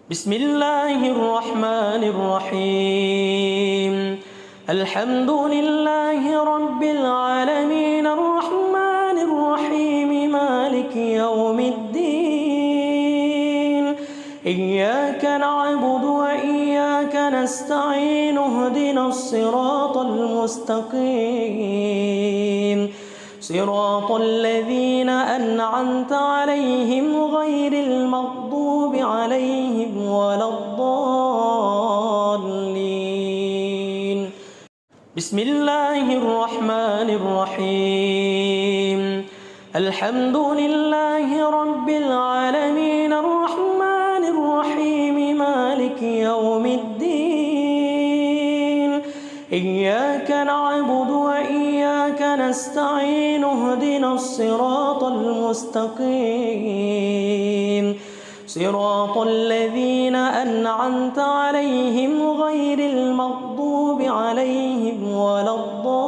بسم الله الرحمن الرحيم. الحمد لله رب العالمين الرحمن الرحيم مالك يوم الدين. إياك نعبد وإياك نستعين اهدنا الصراط المستقيم صراط الذين أنعمت عليهم غير المغضوب عليهم ولا الضالين. بسم الله الرحمن الرحيم. الحمد لله رب العالمين الرحمن الرحيم مالك يوم الدين. إياك نعبد وإياك نستعين اهدنا الصراط المستقيم صراط الذين أنعمت عليهم غير المغضوب عليهم ولا الضالين.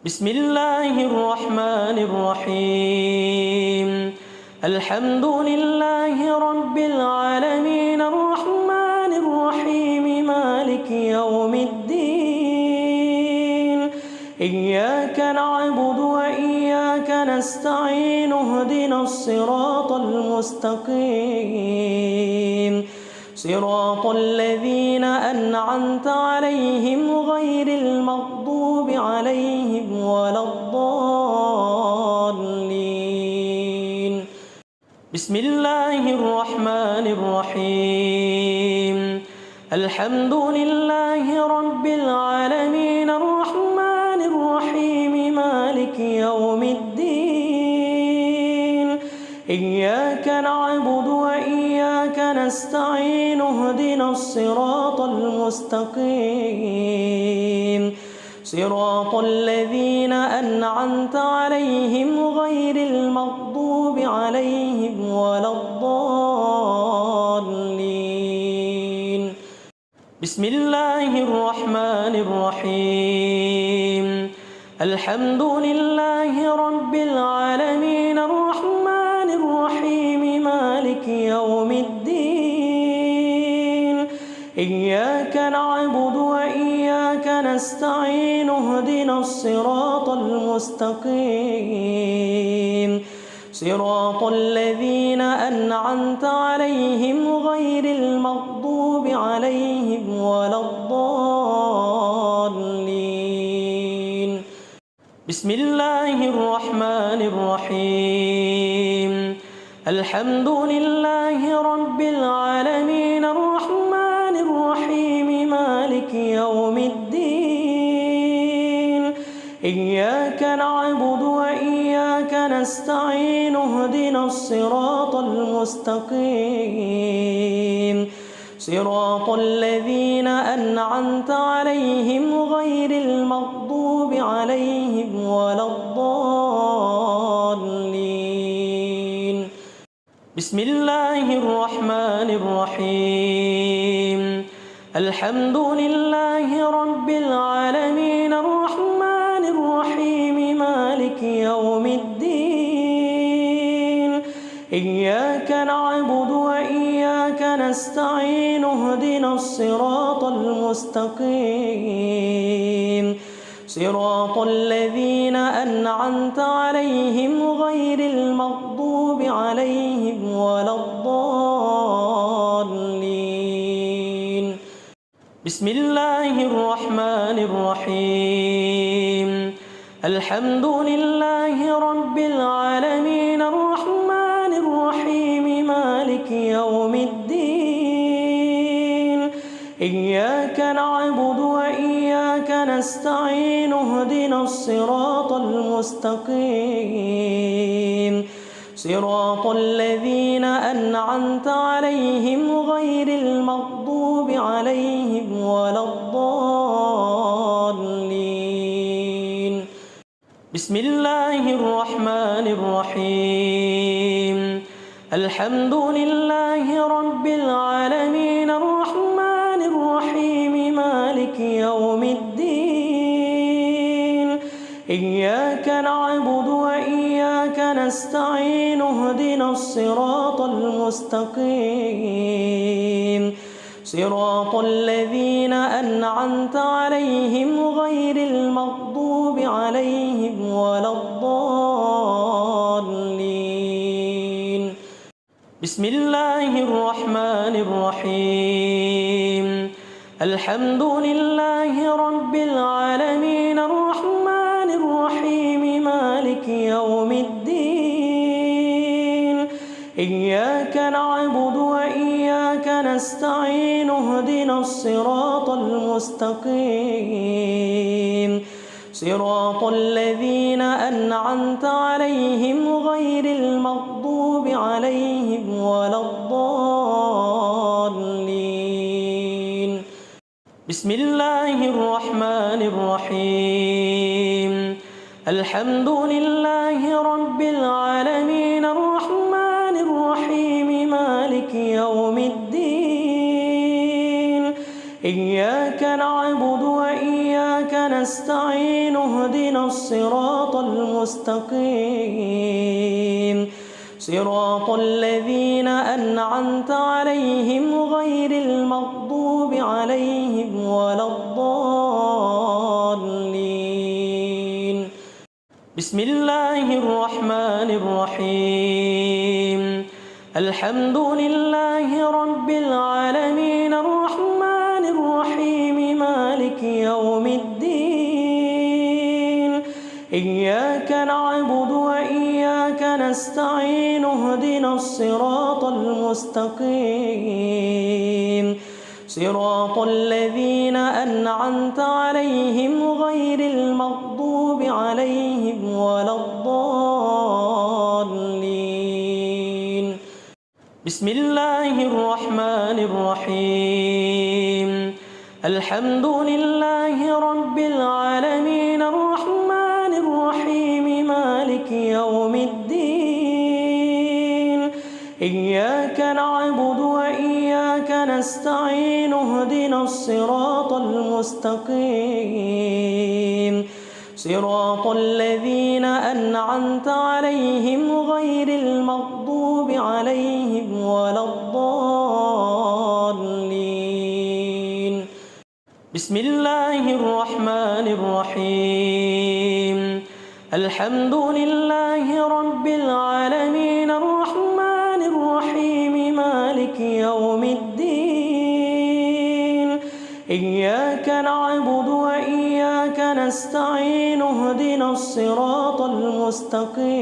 بسم الله الرحمن الرحيم. الحمد لله رب العالمين الرحمن الرحيم مالك يوم الدين. إياك نعبد وإياك نستعين اهدنا الصراط المستقيم صراط الذين أنعمت عليهم غير المغضوب عليهم ولا الضالين. بسم الله الرحمن الرحيم. الحمد لله رب العالمين الرحمن الرحيم مالك يوم الدين. إياك نعبد وإياك نستعين اهدنا الصراط المستقيم صراط الذين أنعمت عليهم غير المغضوب عليهم ولا الضالين. بسم الله الرحمن الرحيم. الحمد لله رب العالمين الرحمن الرحيم مالك يوم الدين. إياك نعبد وإياك نستعين اهدنا الصراط المستقيم صراط الذين أنعمت عليهم غير المغضوب عليهم ولا الضالين. بسم الله الرحمن الرحيم. الحمد لله رب العالمين الرحمن الرحيم مالك يوم الدين. إياك نعبد وإياك نستعين اهدنا الصراط المستقيم صراط الذين أنعمت عليهم غير المغضوب عليهم ولا الضالين. بسم الله الرحمن الرحيم. الحمد لله رب العالمين الرحمن الرحيم مالك يوم الدين. إياك نعبد وإياك نستعين اهدنا الصراط المستقيم صراط الذين أنعمت عليهم غير المغضوب عليهم ولا الضالين. بسم الله الرحمن الرحيم. الحمد لله رب العالمين الرحمن الرحيم مالك يوم الدين. إياك نعبد وإياك نستعين اهدنا الصراط المستقيم صراط الذين أنعمت عليهم غير المغضوب عليهم ولا الضالين. بسم الله الرحمن الرحيم. الحمد لله رب العالمين الرحمن الرحيم مالك يوم الدين. إياك نعبد وإياك نستعين اهدنا الصراط المستقيم صراط الذين أنعمت عليهم غير المغضوب عليهم ولا الضالين. بسم الله الرحمن الرحيم. الحمد لله رب العالمين الرحمن الرحيم مالك يوم الدين إياك نعبد وإياك نستعين اهدنا الصراط المستقيم صراط الذين أنعمت عليهم غير المغضوب عليهم ولا الضالين. بسم الله الرحمن الرحيم. الحمد لله رب العالمين الرحمن الرحيم مالك يوم الدين إياك نعبد وإياك نستعين اهدنا الصراط المستقيم صراط الذين أنعمت عليهم غير المغضوب عليهم ولا الضالين. بسم الله الرحمن الرحيم. الحمد لله رب العالمين الرحمن الرحيم مالك يوم الدين إياك نعبد وإياك نستعين اهدنا الصراط المستقيم صراط الذين أنعمت عليهم غير المغضوب عليهم ولا الضالين. بسم الله الرحمن الرحيم. الحمد لله رب العالمين الرحمن الرحيم مالك يوم الدين إياك نعبد وإياك نستعين اهدنا الصراط المستقيم صراط الذين أنعمت عليهم غير المغضوب عليهم ولا الضالين. بسم الله الرحمن الرحيم. الحمد لله رب العالمين الرحمن الرحيم مالك يوم الدين إياك نعبد وإياك نستعين اهدنا الصراط المستقيم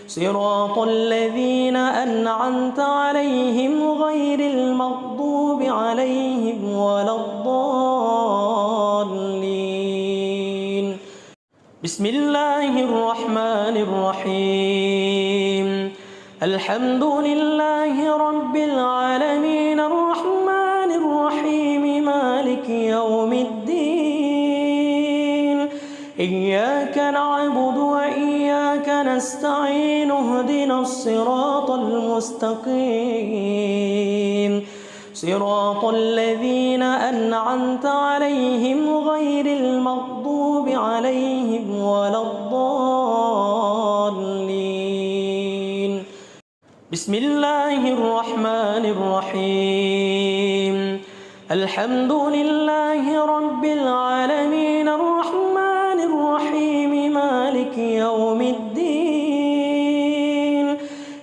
صراط الذين أنعمت عليهم غير المغضوب عليهم ولا الضالين. بسم الله الرحمن الرحيم. الحمد لله رب العالمين الرحمن الرحيم مالك يوم الدين إياك نعبد وإياك نستعين اهدنا الصراط المستقيم صراط الذين أنعمت عليهم غير المغضوب عليهم ولا الضالين. بسم الله الرحمن الرحيم. الحمد لله رب العالمين الرحمن الرحيم مالك يوم الدين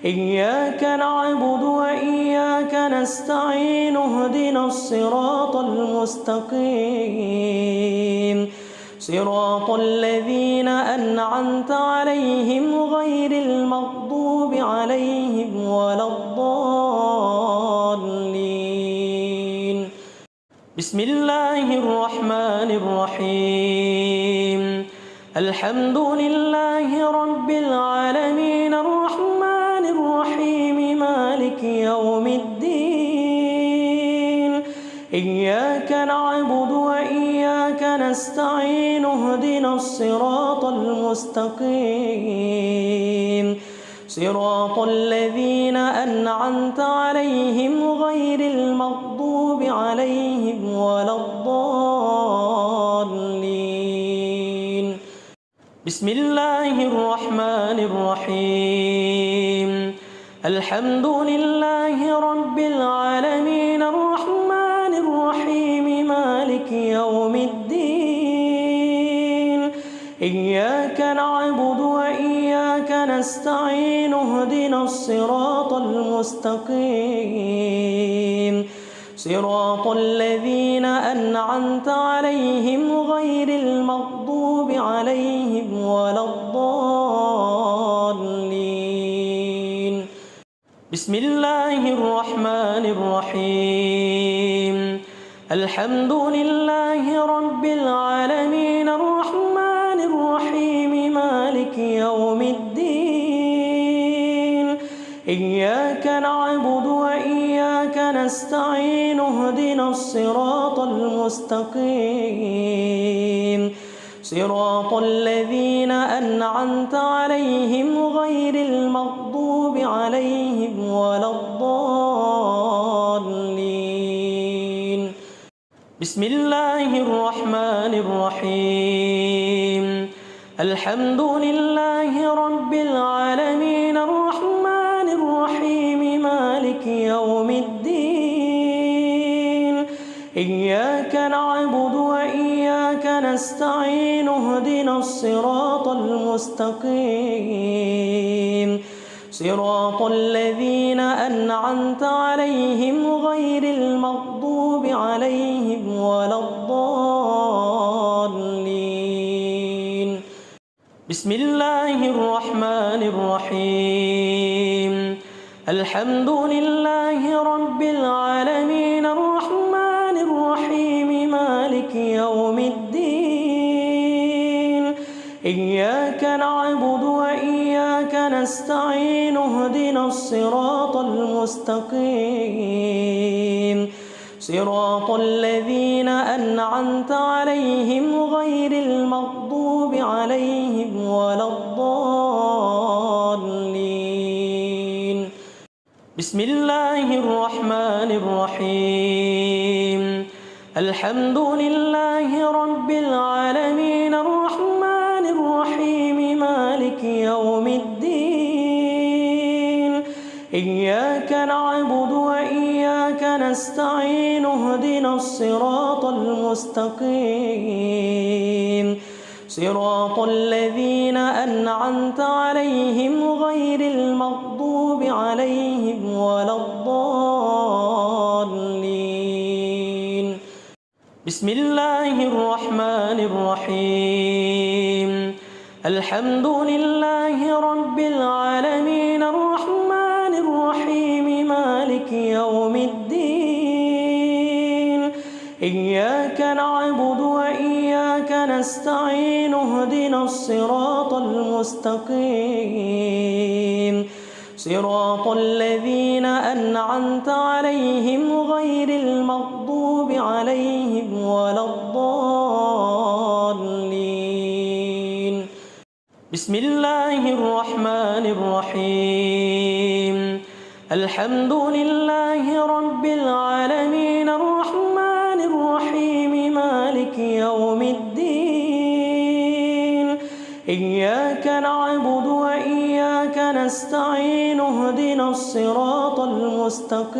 إياك نعبد وإياك نستعين اهدنا الصراط المستقيم صراط الذين أنعمت عليهم غير المغضوب عليهم ولا الضالين. بسم الله الرحمن الرحيم. الحمد لله رب العالمين الرحمن الرحيم مالك يوم الدين إياك نعبد وإياك نستعين اهدنا الصراط المستقيم صراط الذين أنعمت عليهم غير المغضوب عليهم ولا الضالين. بسم الله الرحمن الرحيم الحمد لله رب العالمين الرحمن الرحيم مالك يوم الدين إياك نعبد وإياك نستعين اهدنا الصراط المستقيم صراط الذين أنعمت عليهم غير المغضوب عليهم ولا الضالين بسم الله الرحمن الرحيم الحمد لله رب العالمين الرحمن الرحيم مالك يوم الدين إياك نعبد وإياك نستعين اهدنا الصراط المستقيم صراط الذين أنعمت عليهم غير المغضوب عليهم ولا الضالين بسم الله الرحمن الرحيم الحمد لله رب العالمين الرحمن الرحيم مالك يوم الدين إياك نعبد وإياك نستعين اهدنا الصراط المستقيم صراط الذين أنعمت عليهم غير المغضوب عليهم ولا الضالين بسم الله الرحمن الرحيم الحمد لله رب العالمين الرحمن الرحيم مالك يوم الدين إياك نعبد وإياك نستعين اهدنا الصراط المستقيم صراط الذين أنعمت عليهم غير المغضوب عليهم ولا الضالين بسم الله الرحمن الرحيم الحمد لله رب العالمين الرحمن الرحيم مالك يوم الدين إياك نعبد وإياك نستعين اهدنا الصراط المستقيم صراط الذين أنعمت عليهم غير المغضوب عليهم ولا الضالين بسم الله الرحمن الرحيم الحمد لله رب العالمين الرحمن الرحيم مالك يوم الدين إياك نعبد وإياك نستعين اهدنا الصراط المستقيم صراط الذين أنعمت عليهم غير المغضوب عليهم ولا الضالين بسم الله الرحمن الرحيم الحمد لله رب العالمين الرحمن الرحيم مالك يوم الدين إياك نعبد وإياك نستعين اهدنا الصراط المستقيم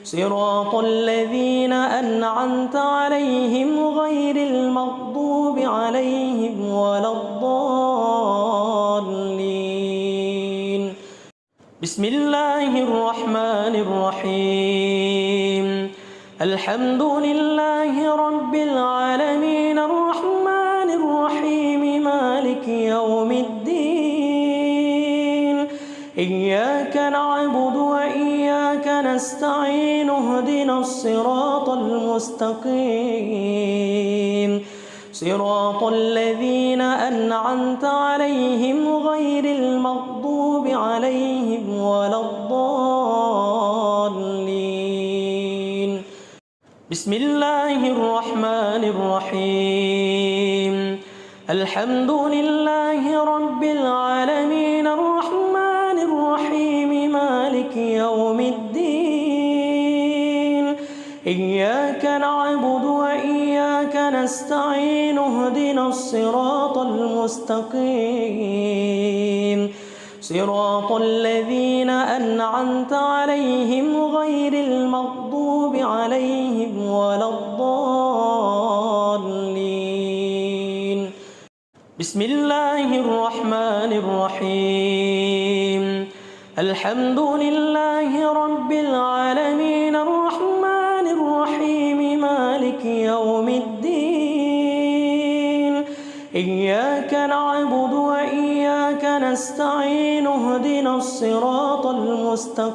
صراط الذين أنعمت عليهم غير المغضوب عليهم ولا الضالين بسم الله الرحمن الرحيم الحمد لله رب العالمين الرحمن الرحيم مالك يوم الدين إياك نعبد وإياك نستعين اهدنا الصراط المستقيم صراط الذين أنعمت عليهم غير المغضوب عليهم ولا الضالين بسم الله الرحمن الرحيم الحمد لله رب العالمين الرحمن الرحيم مالك يوم الدين إياك نعبد وإياك نستعين اهدنا الصراط المستقيم صراط الذين أنعمت عليهم غير المغضوب عليهم ولا الضالين. بسم الله الرحمن الرحيم. الحمد لله رب العالمين الرحمن الرحيم مالك يوم الدين إياك نعبد وإياك نستعين اهدنا الصراط المستقيم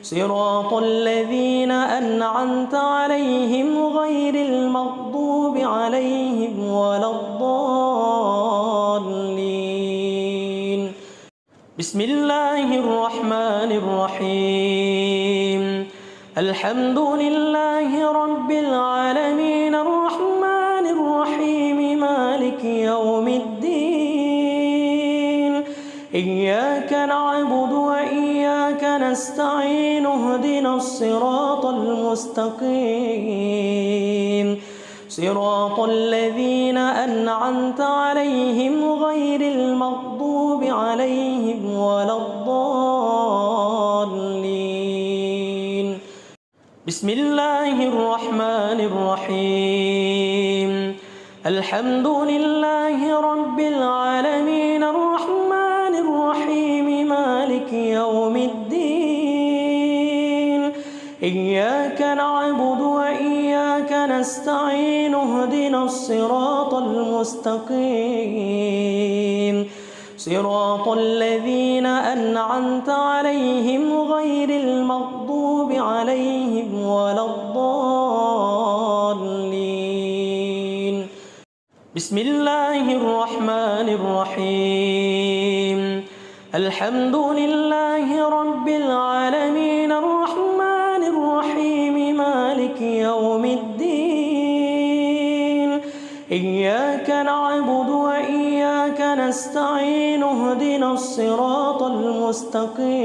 صراط الذين أنعمت عليهم غير المغضوب عليهم ولا الضالين. بسم الله الرحمن الرحيم. الحمد لله رب العالمين الرحمن الرحيم مالك يوم الدين إياك نعبد وإياك نستعين اهدنا الصراط المستقيم صراط الذين أنعمت عليهم غير المغضوب عليهم ولا الضالين. بسم الله الرحمن الرحيم. الحمد لله رب العالمين الرحمن الرحيم مالك يوم الدين إياك نعبد وإياك نستعين اهدنا الصراط المستقيم صراط الذين أنعمت عليهم غير المغضوب عليهم ولا الضالين. بسم الله الرحمن الرحيم. الحمد لله رب العالمين الرحمن الرحيم مالك يوم الدين إياك نعبد وإياك نستعين اهدنا الصراط المستقيم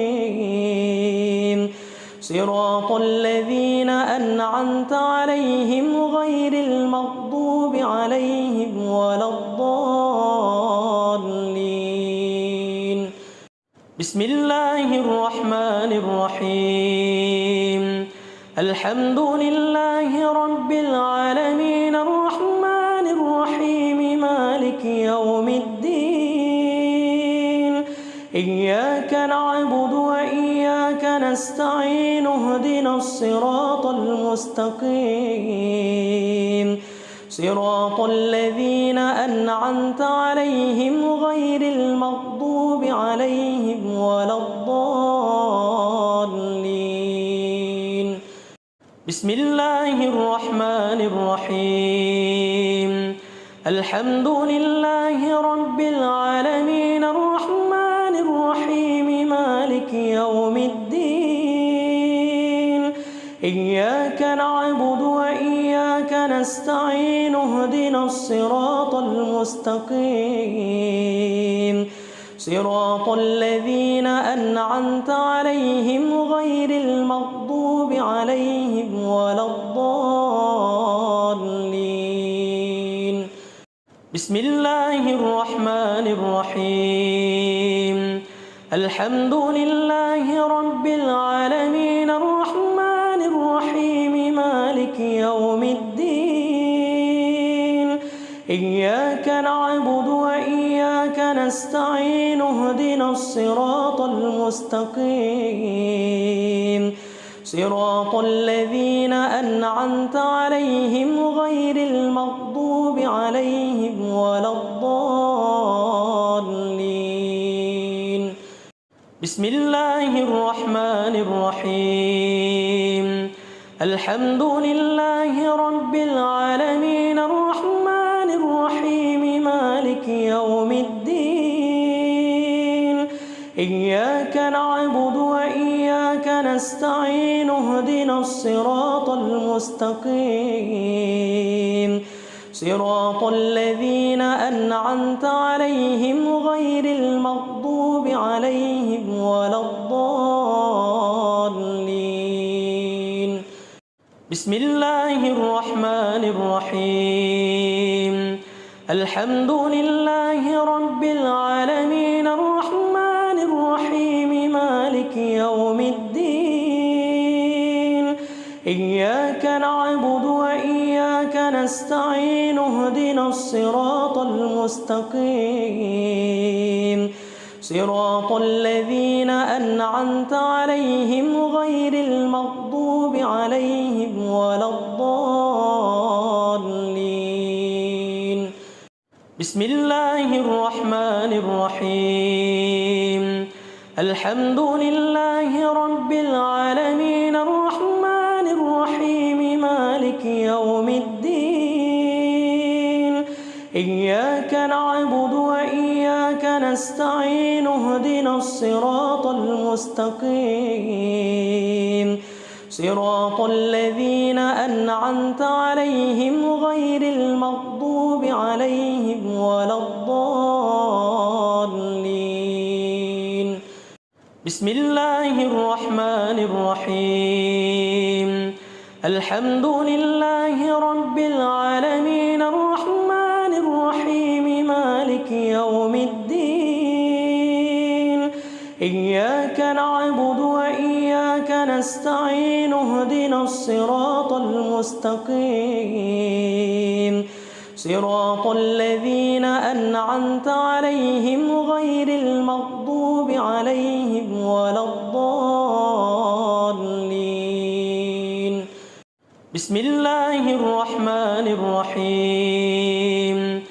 صراط الذين أنعمت عليهم غير المغضوب عليهم ولا الضالين. بسم الله الرحمن الرحيم. الحمد لله رب العالمين الرحمن الرحيم مالك يوم الدين إياك نعبد وإياك نستعين اهدنا الصراط المستقيم صراط الذين أنعمت عليهم غير المغضوب عليهم ولا الضالين. بسم الله الرحمن الرحيم. الحمد لله رب العالمين الرحمن الرحيم مالك يوم الدين إياك نعبد وإياك نستعين اهدنا الصراط المستقيم صراط الذين أنعمت عليهم غير المغضوب عليهم ولا الضالين. بسم الله الرحمن الرحيم. الحمد لله رب العالمين الرحمن الرحيم مالك يوم الدين إياك نعبد وإياك نستعين اهدنا الصراط المستقيم صراط الذين أنعمت عليهم غير المغضوب عليهم ولا الضالين. بسم الله الرحمن الرحيم. الحمد لله رب العالمين الرحمن الرحيم مالك يوم الدين إياك نعبد وإياك نستعين اهدنا الصراط المستقيم صراط الذين أنعمت عليهم غير المغضوب عليهم ولا الضالين. بسم الله الرحمن الرحيم الحمد لله رب العالمين الرحمن الرحيم مالك يوم الدين إياك نعبد وإياك نستعين اهدنا الصراط المستقيم صراط الذين أنعمت عليهم غير المغضوب عليهم ولا الضالين بسم الله الرحمن الرحيم الحمد لله رب العالمين الرحمن الرحيم مالك يوم الدين إياك نعبد وإياك نستعين اهدنا الصراط المستقيم صراط الذين أنعمت عليهم غير المغضوب عليهم ولا الضالين بسم الله الرحمن الرحيم الحمد لله رب العالمين الرحمن الرحيم مالك يوم الدين إياك نعبد وإياك نستعين اهدنا الصراط المستقيم صراط الذين أنعمت عليهم غير المغضوب عليهم ولا الضالين بسم الله الرحمن الرحيم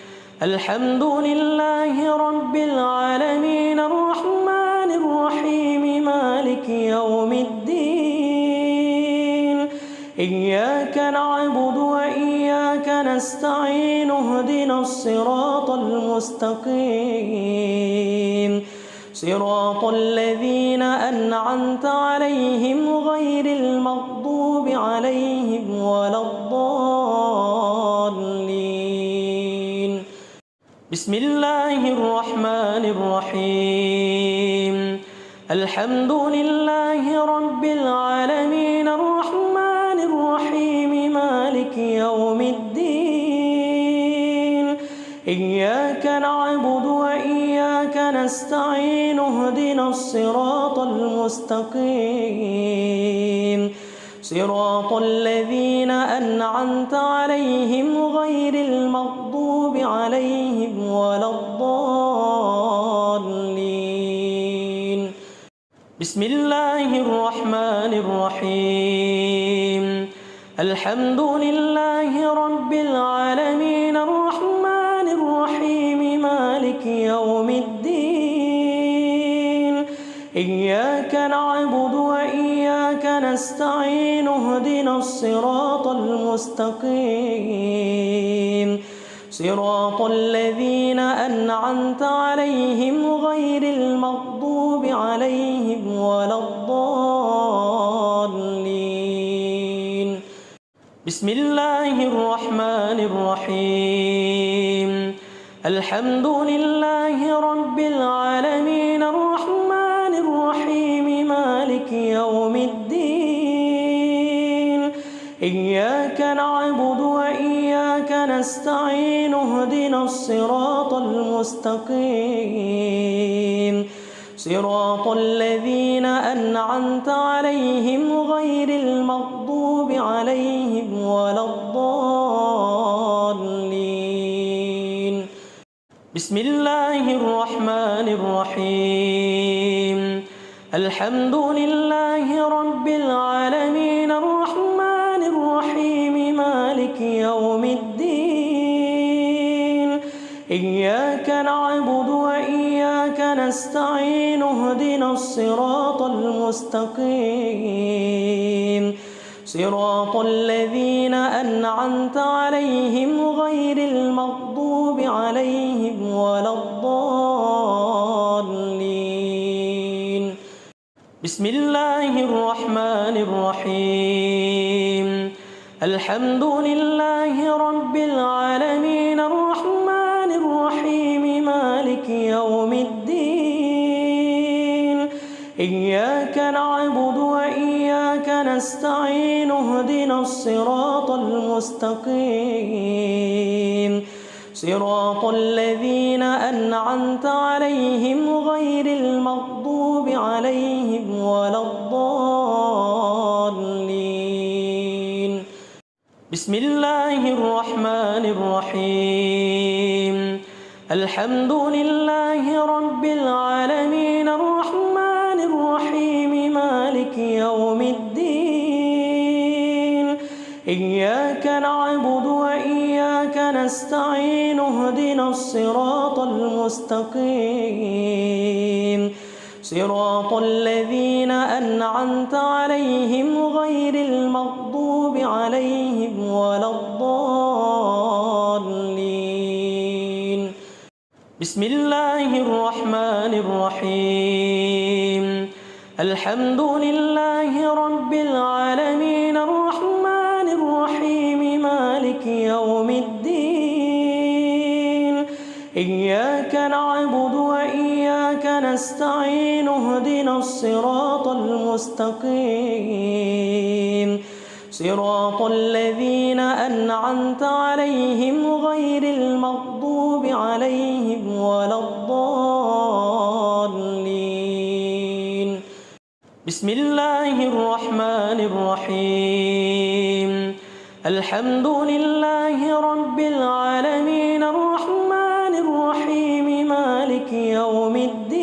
الحمد لله رب العالمين الرحمن الرحيم مالك يوم الدين إياك نعبد وإياك نستعين اهدنا الصراط المستقيم صراط الذين أنعمت عليهم غير المغضوب عليهم ولا الضالين بسم الله الرحمن الرحيم الحمد لله رب العالمين الرحمن الرحيم مالك يوم الدين إياك نعبد وإياك نستعين اهدنا الصراط المستقيم صراط الذين أنعمت عليهم غير المغضوب عليهم ولا الضالين بسم الله الرحمن الرحيم الحمد لله رب العالمين الرحمن الرحيم مالك يوم الدين إياك نعبد وإياك نستعين اهدنا الصراط المستقيم صراط الذين أنعمت عليهم غير المغضوب عليهم ولا الضالين بسم الله الرحمن الرحيم الحمد لله رب العالمين الرحمن الرحيم مالك يوم الدين إياك نعبد وإياك نستعين اهدنا الصراط المستقيم صراط الذين أنعمت عليهم غير المغضوب عليهم ولا الضالين بسم الله الرحمن الرحيم الحمد لله رب العالمين الرحمن الرحيم مالك يوم الدين إياك نعبد وإياك نستعين اهدنا الصراط المستقيم صراط الذين أنعمت عليهم غير المغضوب عليهم ولا الضالين بسم الله الرحمن الرحيم الحمد لله رب العالمين الرحمن الرحيم مالك يوم الدين إياك نعبد وإياك نستعين اهدنا الصراط المستقيم صراط الذين أنعمت عليهم غير المغضوب عليهم ولا الضالين. بسم الله الرحمن الرحيم. الحمد لله رب العالمين الرحمن الرحيم مالك يوم الدين. إياك نعبد وإياك نستعين اهدنا الصراط المستقيم صراط الذين أنعمت عليهم غير المغضوب عليهم ولا الضالين. بسم الله الرحمن الرحيم. الحمد لله رب العالمين الرحمن الرحيم مالك يوم الدين. إياك نعبد وإياك نستعين اهدنا الصراط المستقيم صراط الذين أنعمت عليهم غير المغضوب عليهم ولا الضالين. بسم الله الرحمن الرحيم. الحمد لله رب العالمين الرحمن الرحيم مالك يوم الدين.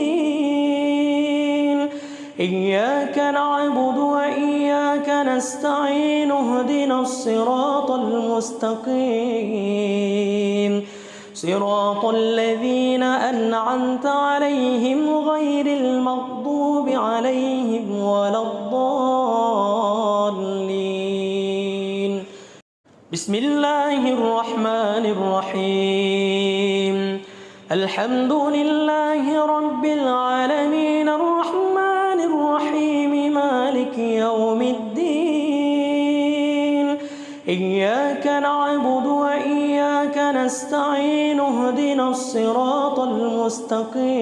إياك نعبد وإياك نستعين اهدنا الصراط المستقيم صراط الذين أنعمت عليهم غير المغضوب عليهم ولا الضالين. بسم الله الرحمن الرحيم. الحمد لله رب العالمين الرحمن الرحيم مالك يوم الدين. إياك نعبد وإياك نستعين اهدنا الصراط المستقيم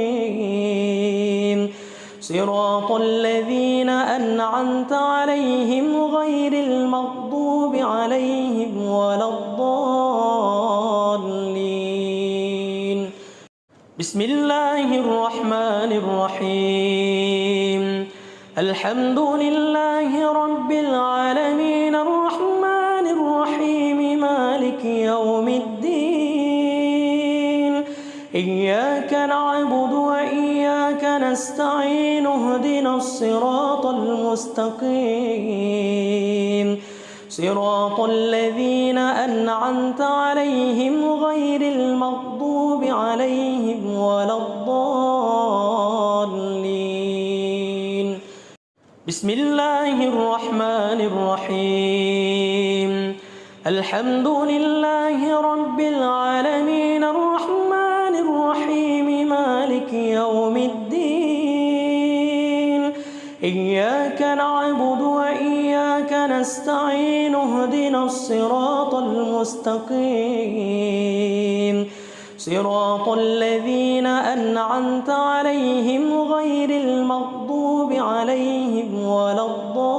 صراط الذين أنعمت عليهم غير المغضوب عليهم ولا الضالين. بسم الله الرحمن الرحيم. الحمد لله رب العالمين الرحمن الرحيم مالك يوم الدين. إياك نعبد وإياك نستعين اهدنا الصراط المستقيم صراط الذين أنعمت عليهم غير المغضوب عليهم ولا الضالين. بسم الله الرحمن الرحيم. الحمد لله رب العالمين الرحمن الرحيم مالك يوم الدين. إياك نعبد وإياك نستعين اهدنا الصراط المستقيم صراط الذين أنعمت عليهم غير المغضوب عليهم ولا الضالين.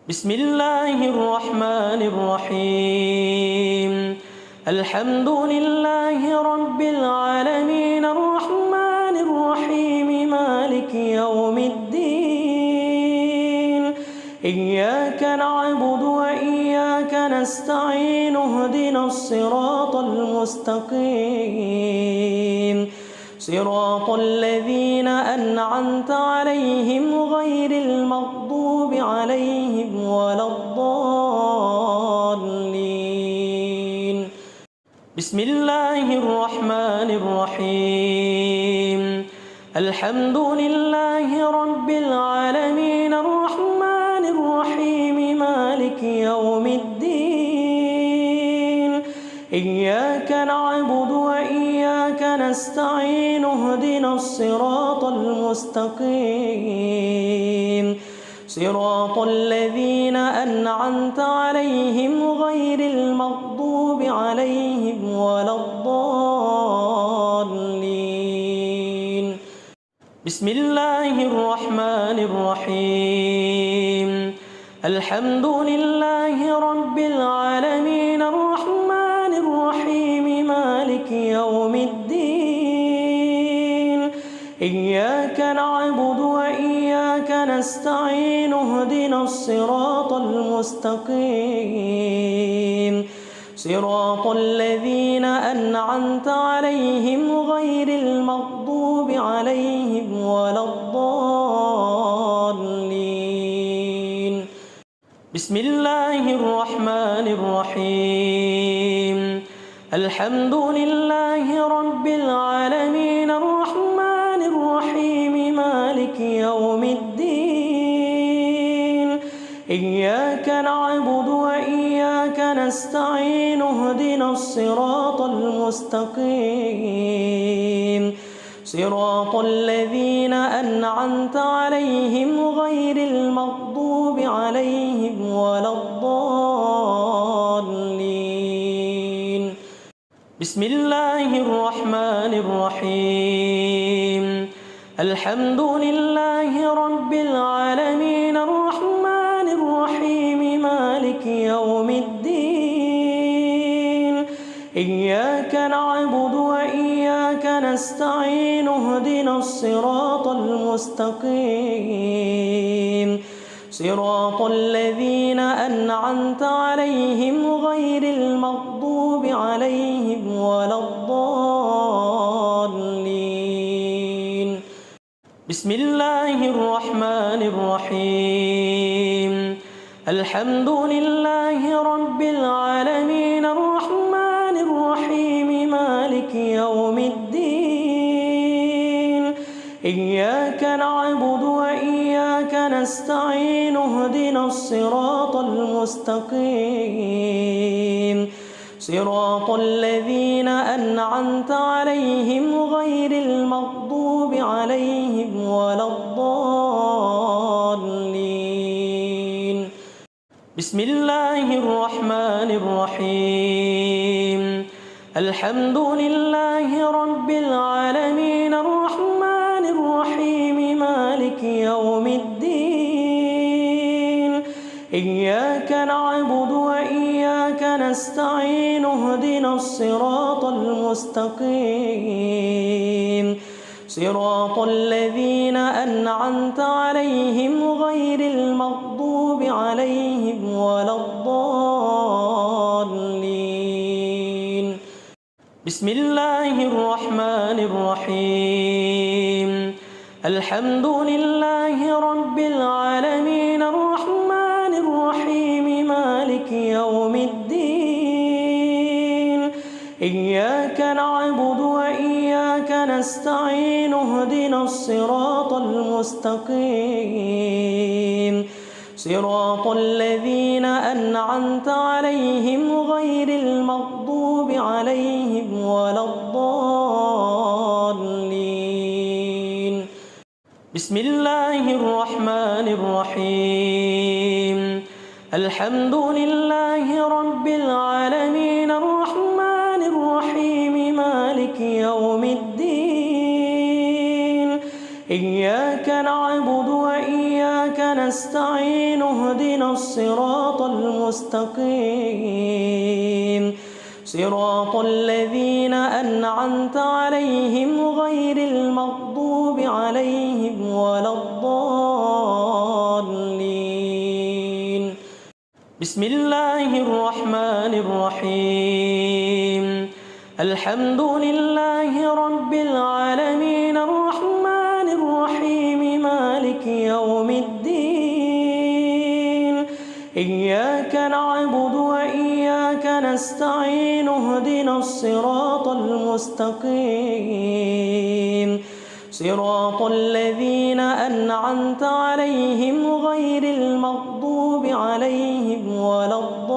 بسم الله الرحمن الرحيم. الحمد لله رب العالمين الرحمن الرحيم مالك يوم الدين. إياك نعبد وإياك نستعين اهدنا الصراط المستقيم صراط الذين أنعمت عليهم غير المغضوب عليهم ولا الضالين. بسم الله الرحمن الرحيم. الحمد لله رب العالمين الرحمن الرحيم مالك يوم الدين. إياك نعبد وإياك نستعين اهدنا الصراط المستقيم صراط الذين أنعمت عليهم غير المغضوب عليهم ولا الضالين. بسم الله الرحمن الرحيم الحمد لله رب العالمين الرحمن الرحيم مالك يوم الدين إياك نعبد وإياك نستعين اهدنا الصراط المستقيم صراط الذين أنعمت عليهم غير المغضوب عليهم ولا الضالين بسم الله الرحمن الرحيم الحمد لله رب العالمين الرحمن الرحيم مالك يوم الدين إياك نعبد وإياك نستعين اهدنا الصراط المستقيم صراط الذين أنعمت عليهم غير المغضوب عليهم ولا الضالين بسم الله الرحمن الرحيم الحمد لله رب العالمين الرحمن الرحيم مالك يوم الدين إياك نعبد وإياك نستعين اهدنا الصراط المستقيم صراط الذين أنعمت عليهم غير المغضوب عليهم ولا الضالين بسم الله الرحمن الرحيم الحمد لله رب العالمين الرحمن الرحيم مالك يوم الدين إياك نعبد وإياك نستعين اهدنا الصراط المستقيم صراط الذين أنعمت عليهم غير المغضوب عليهم ولا الضالين بسم الله الرحمن الرحيم الحمد لله رب العالمين الرحمن الرحيم مالك يوم الدين إياك نعبد وإياك نستعين اهدنا الصراط المستقيم صراط الذين أنعمت عليهم غير المغضوب عليهم ولا الضالين بسم الله الرحمن الرحيم الحمد لله رب العالمين الرحمن الرحيم مالك يوم الدين إياك نعبد وإياك نستعين اهدنا الصراط المستقيم صراط الذين أنعمت عليهم غير المغضوب عليهم ولا الضالين بسم الله الرحمن الرحيم الحمد لله رب العالمين الرحمن الرحيم مالك يوم الدين إياك نعبد وإياك نستعين اهدنا الصراط المستقيم صراط الذين أنعمت عليهم غير المغضوب عليهم ولا الضالين بسم الله الرحمن الرحيم الحمد لله رب العالمين الرحمن الرحيم مالك يوم الدين إياك نعبد وإياك نستعين اهدنا الصراط المستقيم صراط الذين أنعمت عليهم غير المغضوب عليهم ولا الضالين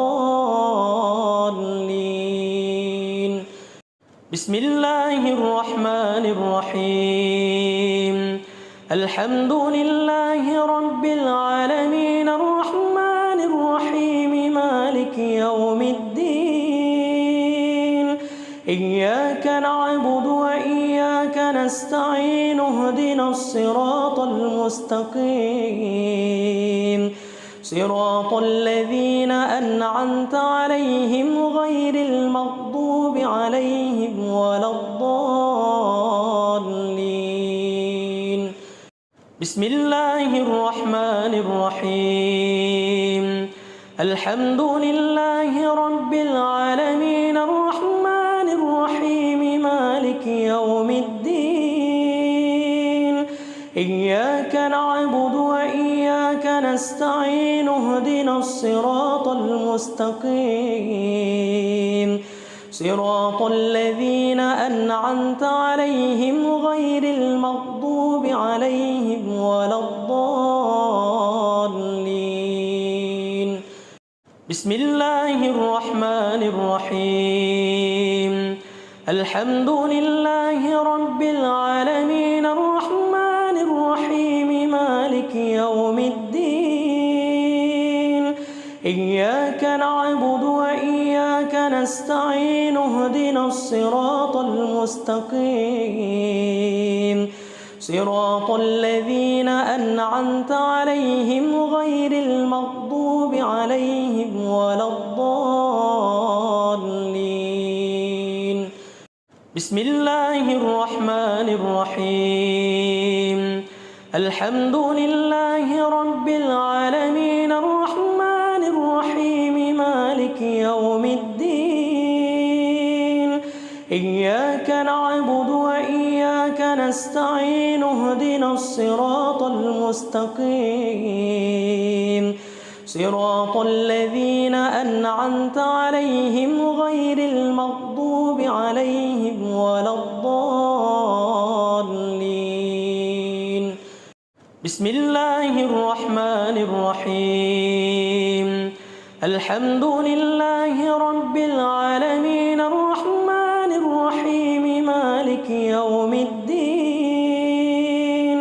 بسم الله الرحمن الرحيم الحمد لله رب العالمين الرحمن الرحيم مالك يوم الدين إياك نعبد وإياك نستعين اهدنا الصراط المستقيم صراط الذين أنعمت عليهم غير المغضوب عليهم ولا الضالين. بسم الله الرحمن الرحيم. الحمد لله رب العالمين الرحمن الرحيم مالك يوم الدين إياك نعبد وإياك نستعين اهدنا الصراط المستقيم صراط الذين أنعمت عليهم غير المغضوب عليهم ولا الضالين. بسم الله الرحمن الرحيم. الحمد لله رب العالمين الرحمن الرحيم مالك يوم الدين إياك نعبد وإياك نستعين اهدنا الصراط المستقيم صراط الذين أنعمت عليهم غير المغضوب عليهم ولا الضالين. بسم الله الرحمن الرحيم. الحمد لله رب العالمين الرحمن الرحيم مالك يوم الدين إياك نعبد وإياك نستعين اهدنا الصراط المستقيم صراط الذين أنعمت عليهم غير المغضوب عليهم ولا الضالين. بسم الله الرحمن الرحيم. الحمد لله رب العالمين الرحمن الرحيم مالك يوم الدين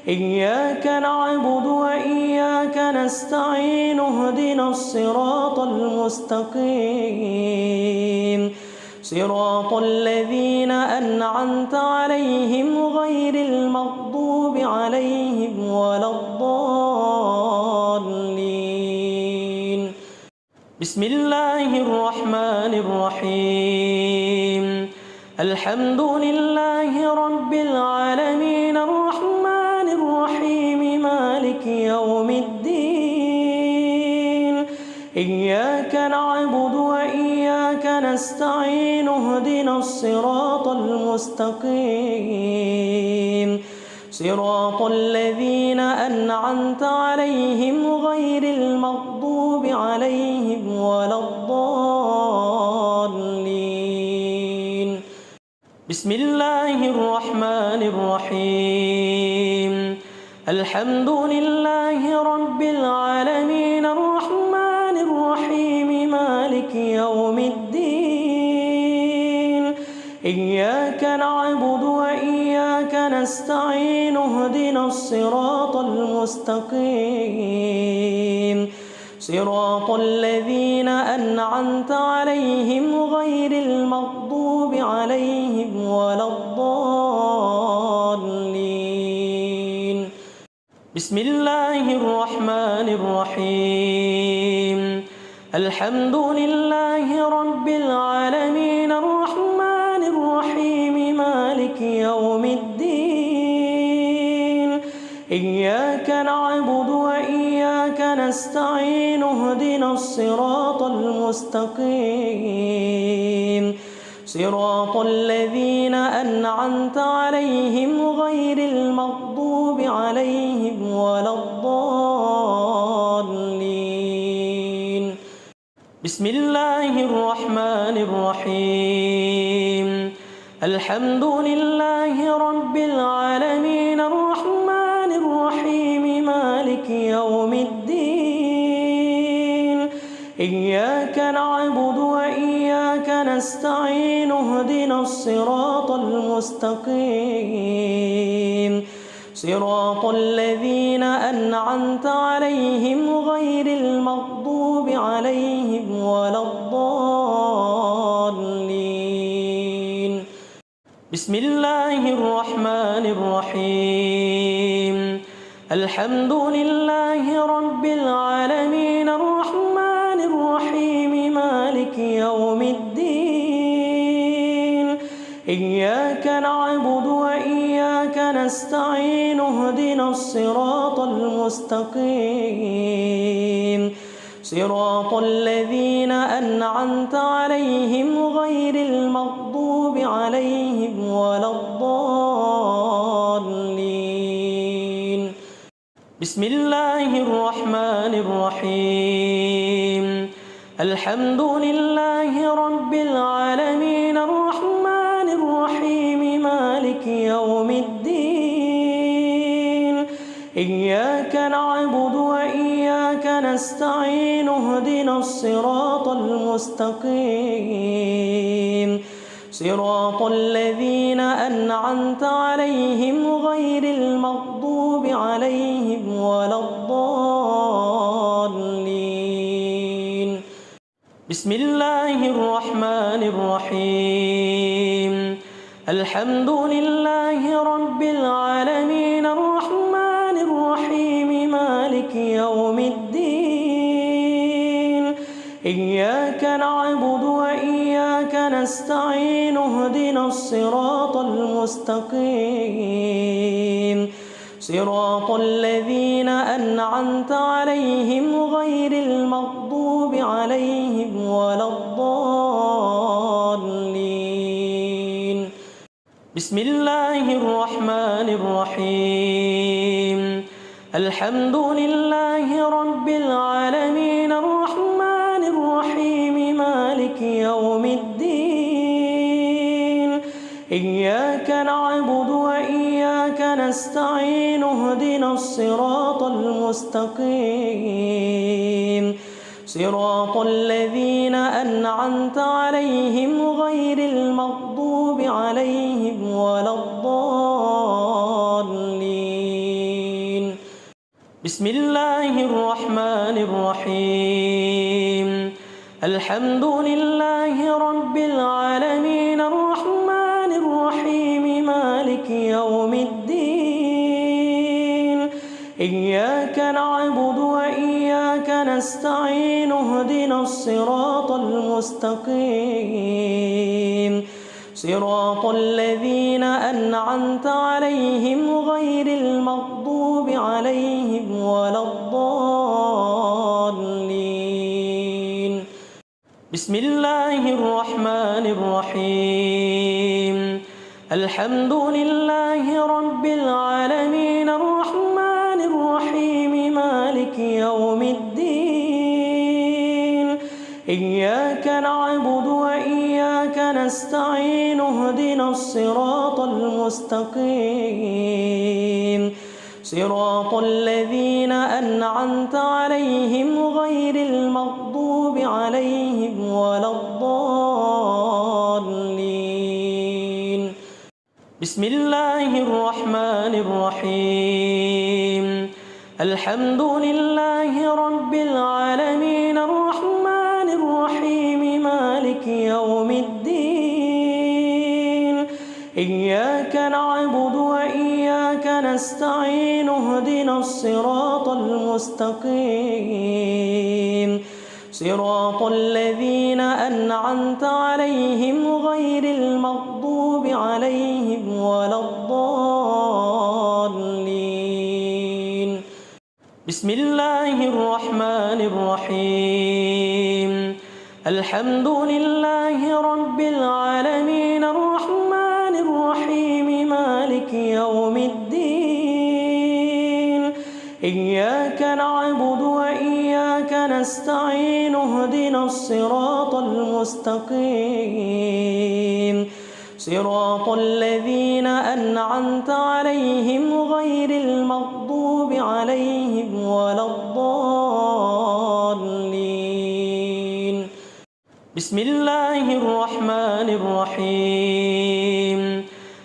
إياك نعبد وإياك نستعين اهدنا الصراط المستقيم صراط الذين أنعمت عليهم غير المغضوب عليهم ولا الضالين. بسم الله الرحمن الرحيم. الحمد لله رب العالمين الرحمن الرحيم مالك يوم الدين إياك نعبد وإياك نستعين اهدنا الصراط المستقيم صراط الذين أنعمت عليهم غير المغضوب عليهم ولا الضالين. بسم الله الرحمن الرحيم. الحمد لله رب العالمين الرحمن الرحيم مالك يوم الدين إياك نعبد وإياك نستعين اهدنا الصراط المستقيم صراط الذين أنعمت عليهم غير المغضوب عليهم ولا الضالين. بسم الله الرحمن الرحيم. الحمد لله رب العالمين الرحمن الرحيم مالك يوم الدين إياك نعبد وإياك نستعين اهدنا الصراط المستقيم صراط الذين أنعمت عليهم غير المغضوب عليهم ولا الضالين. بسم الله الرحمن الرحيم. الحمد لله رب العالمين الرحمن الرحيم مالك يوم الدين إياك نعبد وإياك نستعين اهدنا الصراط المستقيم صراط الذين أنعمت عليهم غير المغضوب عليهم ولا الضالين. بسم الله الرحمن الرحيم الحمد لله رب العالمين الرحمن الرحيم مالك يوم الدين إياك نعبد وإياك نستعين اهدنا الصراط المستقيم صراط الذين أنعمت عليهم غير المغضوب عليهم ولا الضالين بسم الله الرحمن الرحيم الحمد لله رب العالمين الرحمن الرحيم مالك يوم الدين إياك نعبد وإياك نستعين اهدنا الصراط المستقيم صراط الذين أنعمت عليهم غير المغضوب عليهم ولا الضالين بسم الله الرحمن الرحيم الحمد لله رب العالمين الرحمن الرحيم مالك يوم الدين إياك نعبد وإياك نستعين اهدنا الصراط المستقيم صراط الذين أنعمت عليهم غير المغضوب عليهم ولا الضالين بسم الله الرحمن الرحيم الحمد لله رب العالمين الرحمن الرحيم مالك يوم الدين إياك نعبد وإياك نستعين اهدنا الصراط المستقيم صراط الذين أنعمت عليهم غير المغضوب عليهم ولا الضالين بسم الله الرحمن الرحيم الحمد لله رب العالمين الرحمن الرحيم مالك يوم الدين إياك نعبد وإياك نستعين اهدنا الصراط المستقيم صراط الذين أنعمت عليهم غير المغضوب عليهم ولا الضالين بسم الله الرحمن الرحيم الحمد لله رب العالمين الرحمن الرحيم مالك يوم الدين إياك نعبد وإياك نستعين اهدنا الصراط المستقيم صراط الذين أنعمت عليهم غير المغضوب عليهم ولا الضالين بسم الله الرحمن الرحيم الحمد لله رب العالمين الرحمن الرحيم مالك يوم الدين إياك نعبد وإياك نستعين اهدنا الصراط المستقيم صراط الذين أنعمت عليهم غير المغضوب عليهم ولا الضالين بسم الله الرحمن الرحيم الحمد لله رب العالمين الرحمن الرحيم مالك يوم الدين إياك نعبد وإياك نستعين اهدنا الصراط المستقيم صراط الذين أنعمت عليهم غير المغضوب عليهم ولا الضالين بسم الله الرحمن الرحيم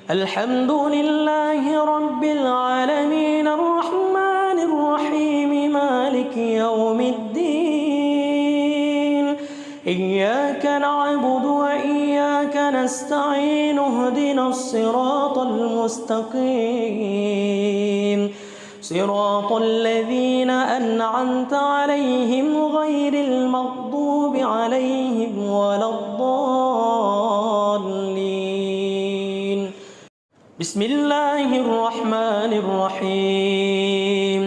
الحمد لله رب العالمين الرحمن الرحيم مالك يوم الدين إياك نعبد وإياك نستعين نستعين اهدنا الصراط المستقيم صراط الذين أنعمت عليهم غير المغضوب عليهم ولا الضالين. بسم الله الرحمن الرحيم.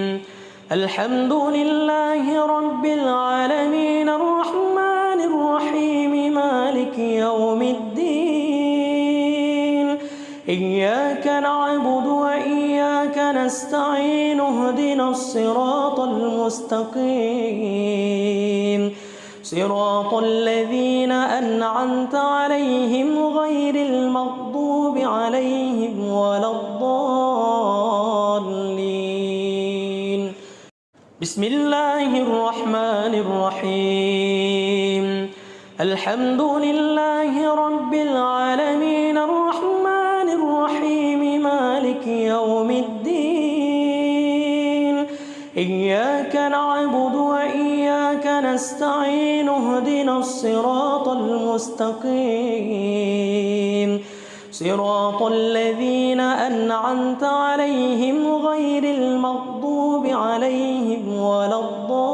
الحمد لله رب العالمين الرحمن الرحيم مالك يوم الدين إياك نعبد وإياك نستعين اهدنا الصراط المستقيم صراط الذين أنعمت عليهم غير المغضوب عليهم ولا الضالين. بسم الله الرحمن الرحيم. الحمد لله رب العالمين الرحمن الرحيم مالك يوم الدين إياك نعبد وإياك نستعين اهدنا الصراط المستقيم صراط الذين أنعمت عليهم غير المغضوب عليهم ولا الضالين.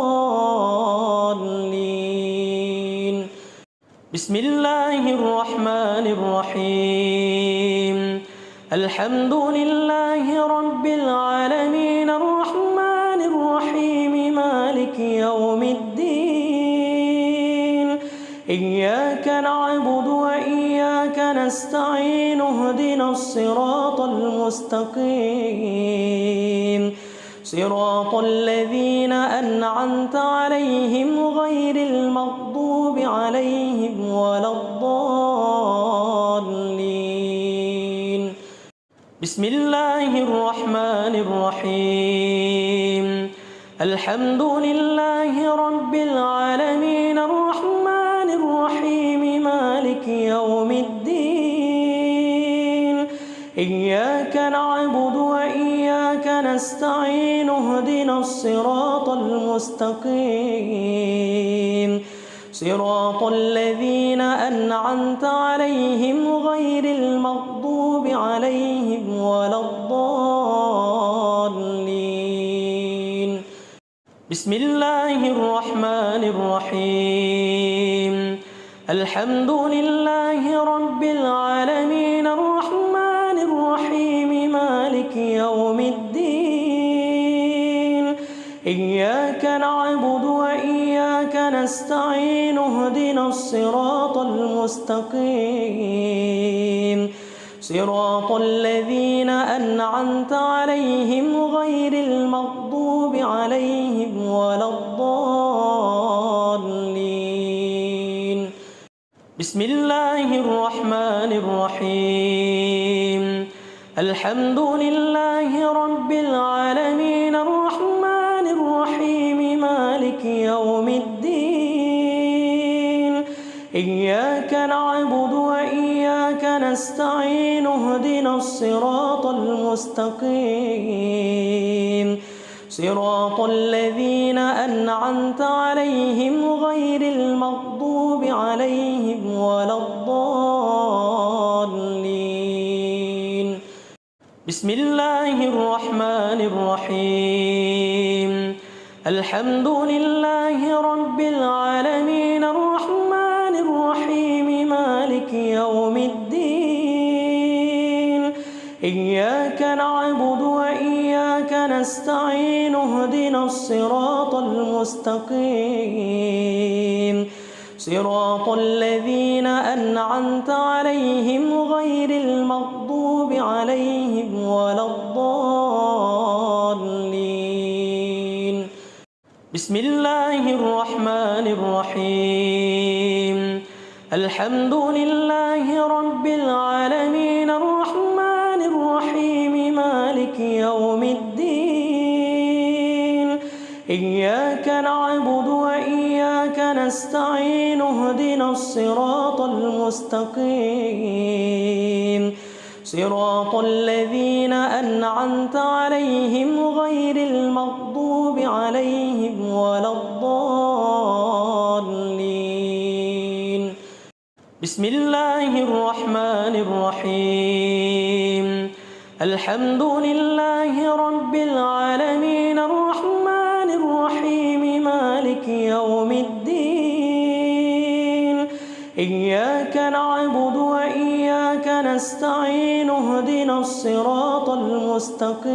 بسم الله الرحمن الرحيم. الحمد لله رب العالمين الرحمن الرحيم مالك يوم الدين إياك نعبد وإياك نستعين اهدنا الصراط المستقيم صراط الذين أنعمت عليهم غير المغضوب عليهم ولا الضالين. بسم الله الرحمن الرحيم. الحمد لله رب العالمين الرحمن الرحيم مالك يوم الدين إياك نعبد وإياك نستعين اهدنا الصراط المستقيم صراط الذين أنعمت عليهم غير المغضوب عليهم ولا الضالين. بسم الله الرحمن الرحيم. الحمد لله رب العالمين الرحمن الرحيم مالك يوم الدين إياك نعبد وإياك نستعين اهدنا الصراط المستقيم صراط الذين أنعمت عليهم غير المغضوب عليهم ولا الضالين. بسم الله الرحمن الرحيم. الحمد لله رب العالمين الرحمن الرحيم مالك يوم الدين إياك نعبد وإياك نستعين اهدنا الصراط المستقيم صراط الذين أنعمت عليهم غير المغضوب عليهم ولا الضالين. بسم الله الرحمن الرحيم. الحمد لله رب العالمين الرحمن الرحيم مالك يوم الدين إياك نعبد وإياك نستعين اهدنا الصراط المستقيم صراط الذين أنعمت عليهم غير المغضوب عليهم ولا الضالين. بسم الله الرحمن الرحيم. الحمد لله رب العالمين الرحمن الرحيم مالك يوم الدين إياك نعبد وإياك نستعين اهدنا الصراط المستقيم صراط الذين أنعمت عليهم غير المغضوب عليهم ولا الضالين. بسم بسم الله الرحمن الرحيم الحمد لله رب العالمين الرحمن الرحيم مالك يوم الدين إياك نعبد وإياك نستعين اهدنا الصراط المستقيم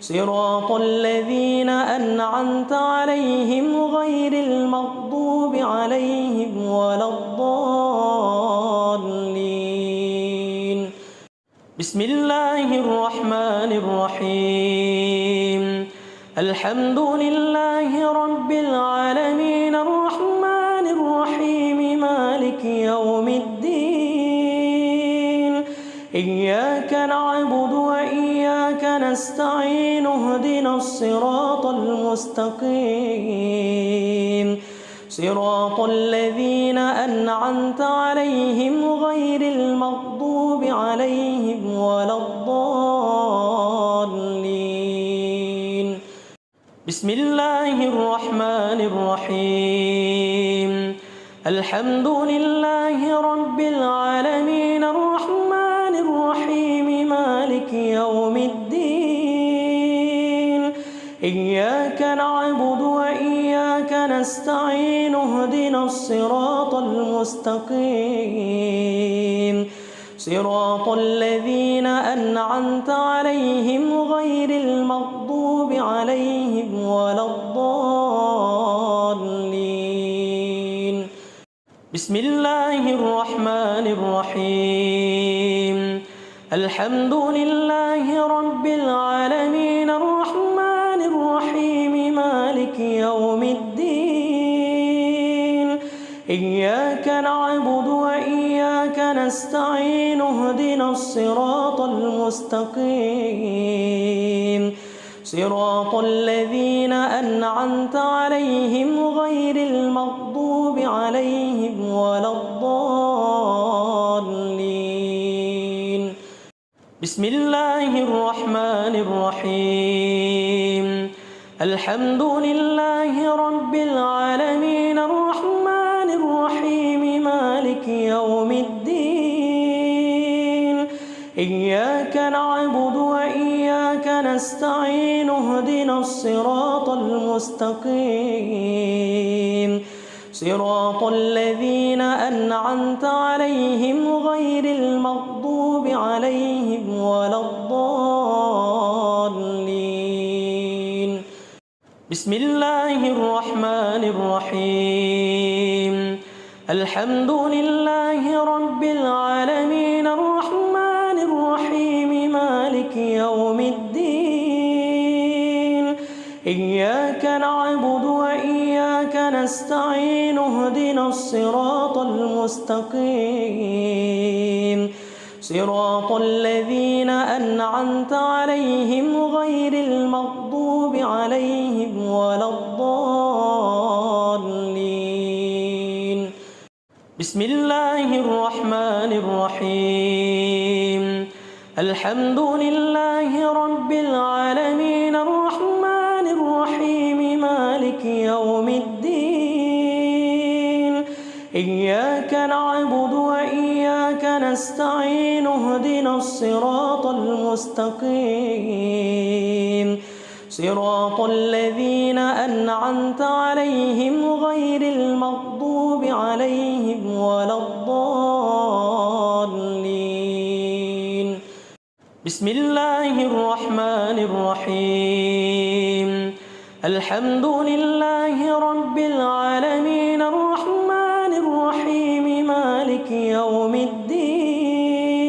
صراط الذين أنعمت عليهم غير المغضوب عليهم ولا الضالين بسم الله الرحمن الرحيم الحمد لله رب العالمين الرحمن الرحيم مالك يوم الدين إياك نعبد وإياك نستعين اهدنا الصراط المستقيم صراط الذين أنعمت عليهم غير المغضوب عليهم ولا الضالين بسم الله الرحمن الرحيم الحمد لله رب العالمين الرحمن الرحيم مالك يوم الدين إياك نعبد وإياك نستعين اهدنا الصراط المستقيم صراط الذين أنعمت عليهم غير المغضوب عليهم ولا الضالين بسم الله الرحمن الرحيم الحمد لله رب العالمين الرحمن الرحيم مالك يوم الدين إياك نعبد وإياك نستعين اهدنا الصراط المستقيم صراط الذين أنعمت عليهم غير المغضوب عليهم ولا الضالين بسم الله الرحمن الرحيم الحمد لله رب العالمين الرحمن الرحيم مالك يوم الدين إياك نعبد وإياك نستعين اهدنا الصراط المستقيم صراط الذين أنعمت عليهم غير المغضوب عليهم ولا الضالين بسم الله الرحمن الرحيم الحمد لله رب العالمين الرحمن الرحيم مالك يوم الدين إياك نعبد وإياك نستعين اهدنا الصراط المستقيم صراط الذين أنعمت عليهم غير المغضوب عليهم ولا الضالين بسم الله الرحمن الرحيم الحمد لله رب العالمين الرحمن الرحيم مالك يوم الدين إياك نعبد وإياك نستعين اهدنا الصراط المستقيم صراط الذين أنعمت عليهم غير المغضوب عليهم ولا الضالين بسم الله الرحمن الرحيم الحمد لله رب العالمين الرحمن الرحيم مالك يوم الدين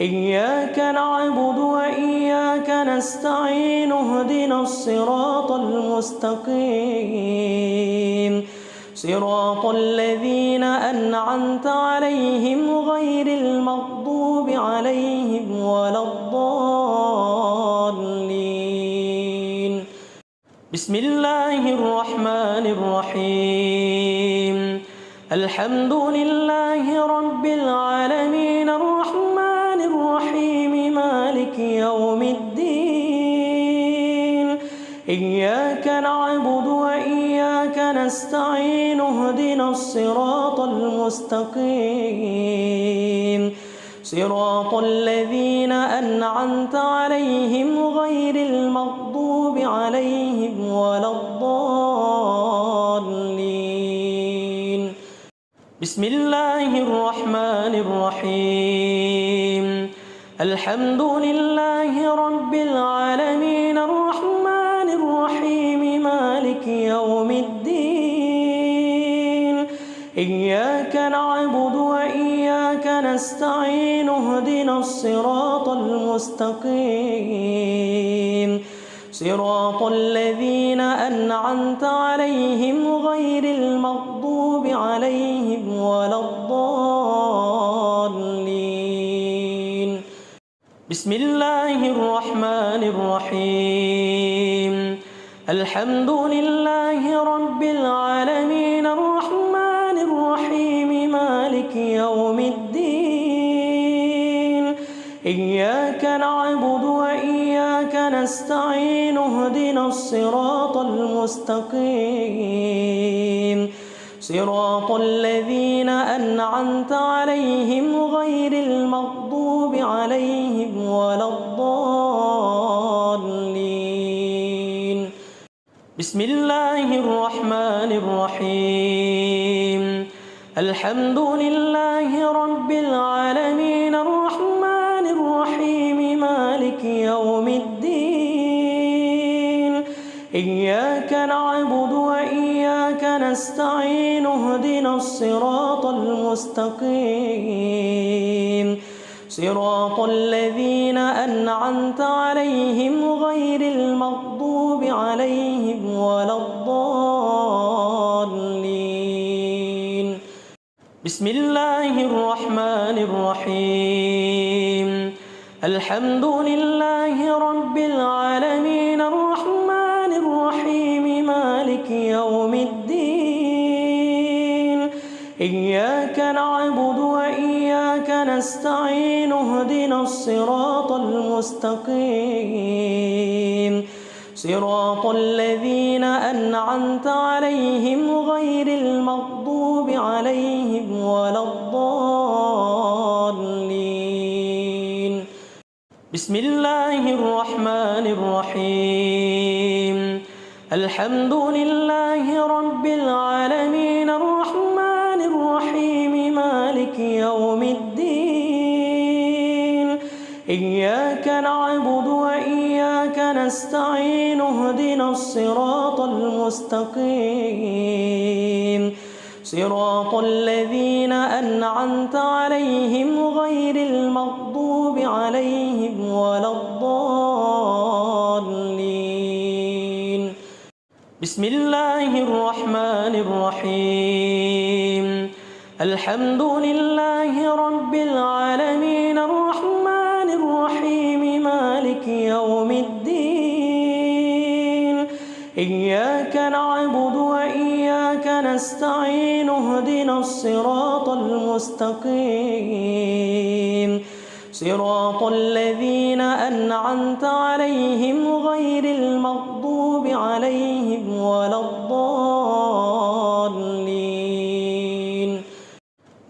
إياك نعبد وإياك نستعين اهدنا الصراط المستقيم صراط الذين أنعمت عليهم غير المغضوب عليهم ولا الضالين بسم الله الرحمن الرحيم الحمد لله رب العالمين الرحمن الرحيم مالك يوم الدين إياك نعبد وإياك نستعين اهدنا الصراط المستقيم صراط الذين أنعمت عليهم غير المغضوب عليهم ولا الضالين. بسم الله الرحمن الرحيم. الحمد لله رب العالمين الرحمن الرحيم مالك يوم الدين إياك نعبد وإياك نستعين اهدنا الصراط المستقيم صراط الذين أنعمت عليهم غير المغضوب عليهم ولا الضالين. بسم الله الرحمن الرحيم. الحمد لله رب العالمين الرحمن الرحيم مالك يوم الدين إياك نعبد وإياك نستعين اهدنا الصراط المستقيم صراط الذين أنعمت عليهم غير المغضوب عليهم ولا الضالين. بسم الله الرحمن الرحيم. الحمد لله رب العالمين الرحمن الرحيم مالك يوم الدين إياك نعبد وإياك نستعين اهدنا الصراط المستقيم صراط الذين أنعمت عليهم غير المغضوب عليهم ولا الضالين. بسم الله الرحمن الرحيم. الحمد لله رب العالمين الرحمن الرحيم مالك يوم الدين إياك نعبد وإياك نستعين اهدنا الصراط المستقيم صراط الذين أنعمت عليهم غير المغضوب عليهم ولا الضالين. بسم الله الرحمن الرحيم. الحمد لله رب العالمين الرحمن الرحيم مالك يوم الدين إياك نعبد وإياك نستعين اهدنا الصراط المستقيم صراط الذين أنعمت عليهم غير المغضوب عليهم ولا الضالين. بسم الله الرحمن الرحيم. الحمد لله رب العالمين الرحمن الرحيم مالك يوم الدين إياك نعبد وإياك نستعين اهدنا الصراط المستقيم صراط الذين أنعمت عليهم غير المغضوب عليهم ولا الضالين.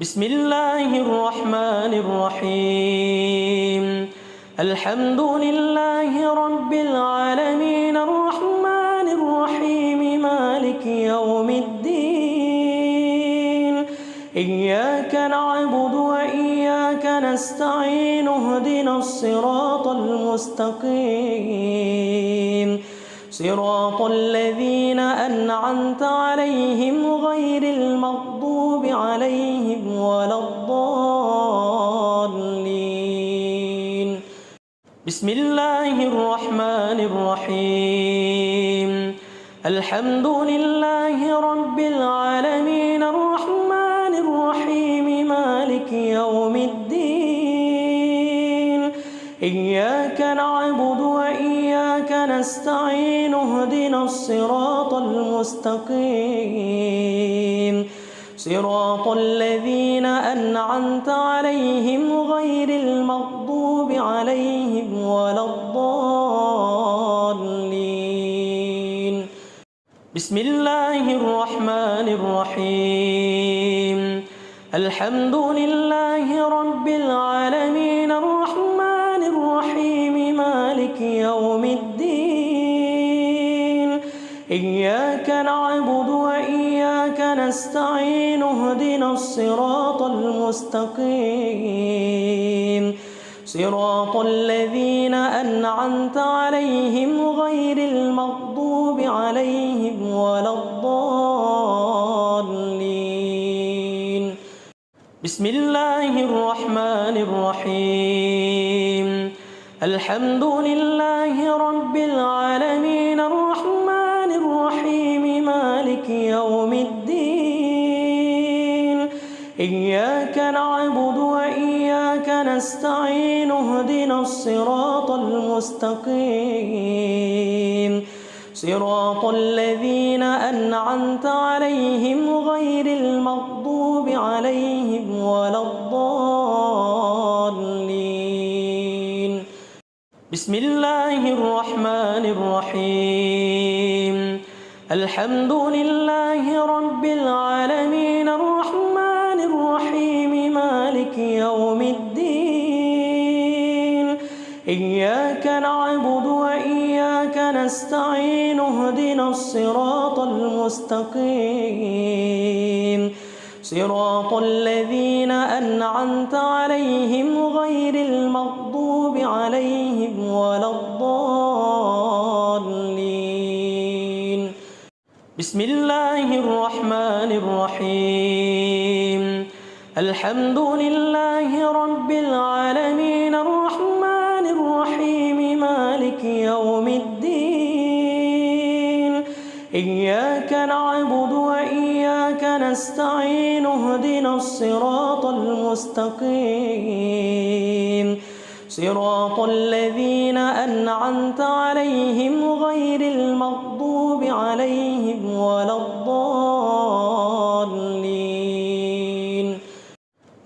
بسم الله الرحمن الرحيم. الحمد لله رب العالمين الرحمن الرحيم مالك يوم الدين إياك نعبد وإياك نستعين اهدنا الصراط المستقيم صراط الذين أنعمت عليهم غير المغضوب عليهم ولا الضالين. بسم الله الرحمن الرحيم. الحمد لله رب العالمين الرحمن الرحيم مالك يوم الدين إياك نعبد وإياك نستعين اهدنا الصراط المستقيم صراط الذين أنعمت عليهم غير المغضوب عليهم ولا الضالين. بسم الله الرحمن الرحيم الحمد لله رب العالمين الرحمن الرحيم مالك يوم الدين إياك نعبد وإياك نستعين اهدنا الصراط المستقيم صراط الذين أنعمت عليهم غير المغضوب عليهم ولا الضالين بسم الله الرحمن الرحيم الحمد لله رب العالمين الرحمن الرحيم مالك يوم الدين إياك نعبد وإياك نستعين اهدنا الصراط المستقيم صراط الذين أنعمت عليهم غير المغضوب عليهم ولا الضالين بسم الله الرحمن الرحيم الحمد لله رب العالمين الرحمن الرحيم مالك يوم الدين إياك نعبد وإياك نستعين اهدنا الصراط المستقيم صراط الذين أنعمت عليهم غير المغضوب عليهم ولا الضالين بسم الله الرحمن الرحيم الحمد لله رب العالمين الرحمن الرحيم مالك يوم الدين إياك نعبد وإياك نستعين اهدنا الصراط المستقيم صراط الذين أنعمت عليهم غير المغضوب عليهم ولا الضالين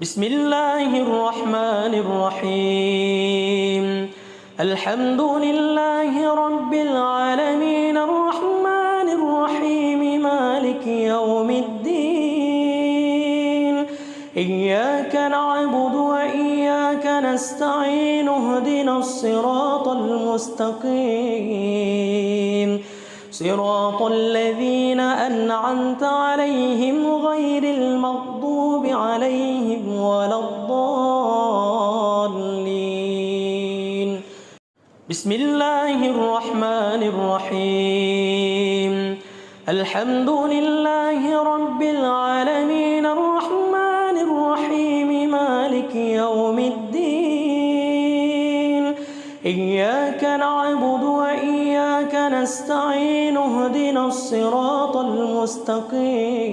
بسم الله الرحمن الرحيم الحمد لله رب العالمين الرحمن الرحيم مالك يوم الدين إياك نعبد وإياك نستعين اهدنا الصراط المستقيم صراط الذين أنعمت عليهم غير المغضوب عليهم ولا الضالين بسم الله الرحمن الرحيم الحمد لله رب العالمين الرحمن الرحيم مالك يوم الدين إياك نعبد وإياك نستعين اهدنا الصراط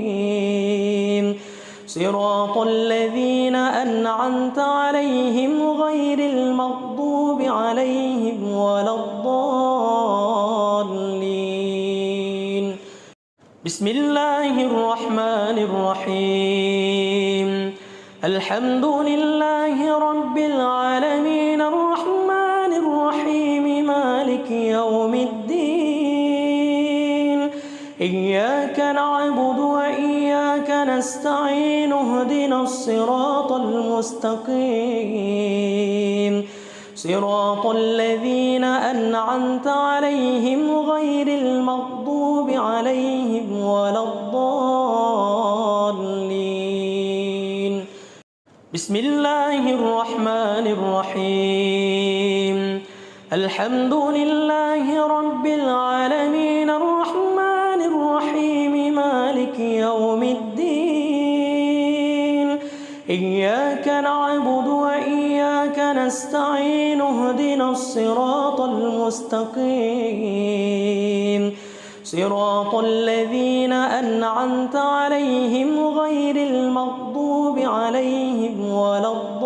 المستقيم صراط الذين أنعمت عليهم غير المغضوب عليهم ولا الضالين بسم الله الرحمن الرحيم الحمد لله رب العالمين الرحمن الرحيم مالك يوم الدين إياك نعبد وإياك نستعين اهدنا الصراط المستقيم صراط الذين أنعمت عليهم غير المغضوب عليهم ولا الضالين بسم الله الرحمن الرحيم الحمد لله رب العالمين الرحمن الرحيم مالك يوم الدين إياك نعبد وإياك نستعين اهدنا الصراط المستقيم صراط الذين أنعمت عليهم غير المغضوب عليهم ولا الضالين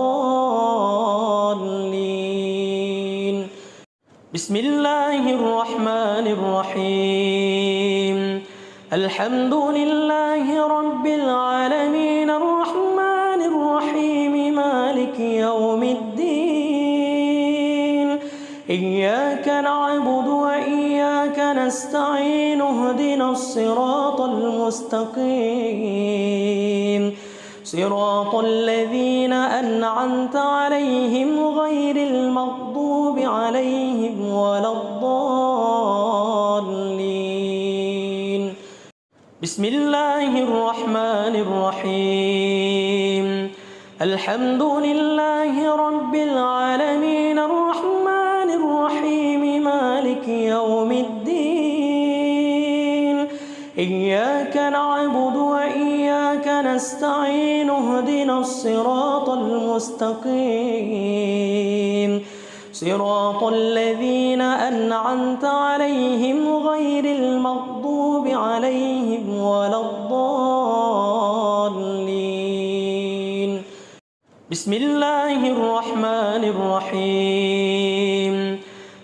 بسم الله الرحمن الرحيم الحمد لله رب العالمين الرحمن الرحيم مالك يوم الدين إياك نعبد وإياك نستعين اهدنا الصراط المستقيم صراط الذين أنعمت عليهم غير المغضوب عليهم ولا الضالين. بسم الله الرحمن الرحيم. الحمد لله رب العالمين الرحمن الرحيم مالك يوم الدين. إياك نعبد وإياك نستعين اهدنا الصراط المستقيم صراط الذين أنعمت عليهم غير المغضوب عليهم ولا الضالين. بسم الله الرحمن الرحيم.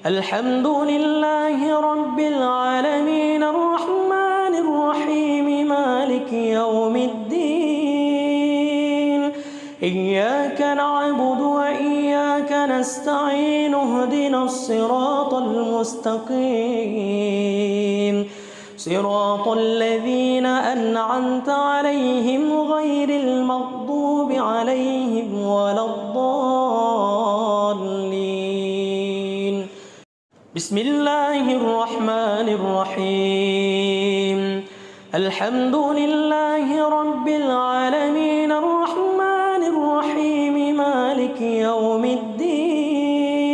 الحمد لله رب العالمين الرحمن الرحيم مالك يوم الدين. إياك نعبد وإياك نستعين اهدنا الصراط المستقيم صراط الذين أنعمت عليهم غير المغضوب عليهم ولا الضالين. بسم الله الرحمن الرحيم. الحمد لله رب العالمين الرحمن الرحيم مالك يوم الدين.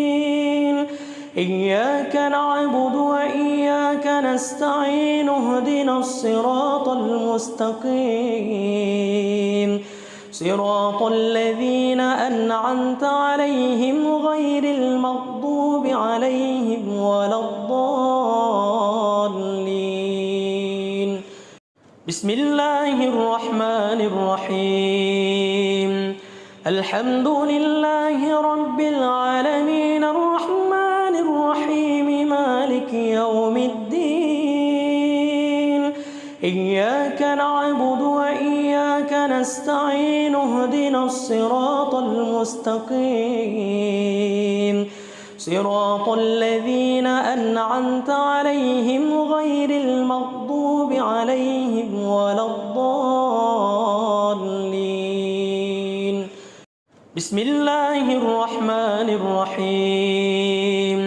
إياك نعبد وإياك نستعين اهدنا الصراط المستقيم صراط الذين أنعمت عليهم غير المغضوب عليهم ولا الضالين. بسم الله الرحمن الرحيم. الحمد لله رب العالمين الرحمن الرحيم مالك يوم الدين. إياك نعبد وإياك نستعين اهدنا الصراط المستقيم صراط الذين أنعمت عليهم غير المغضوب عليهم ولا الضالين. بسم الله الرحمن الرحيم.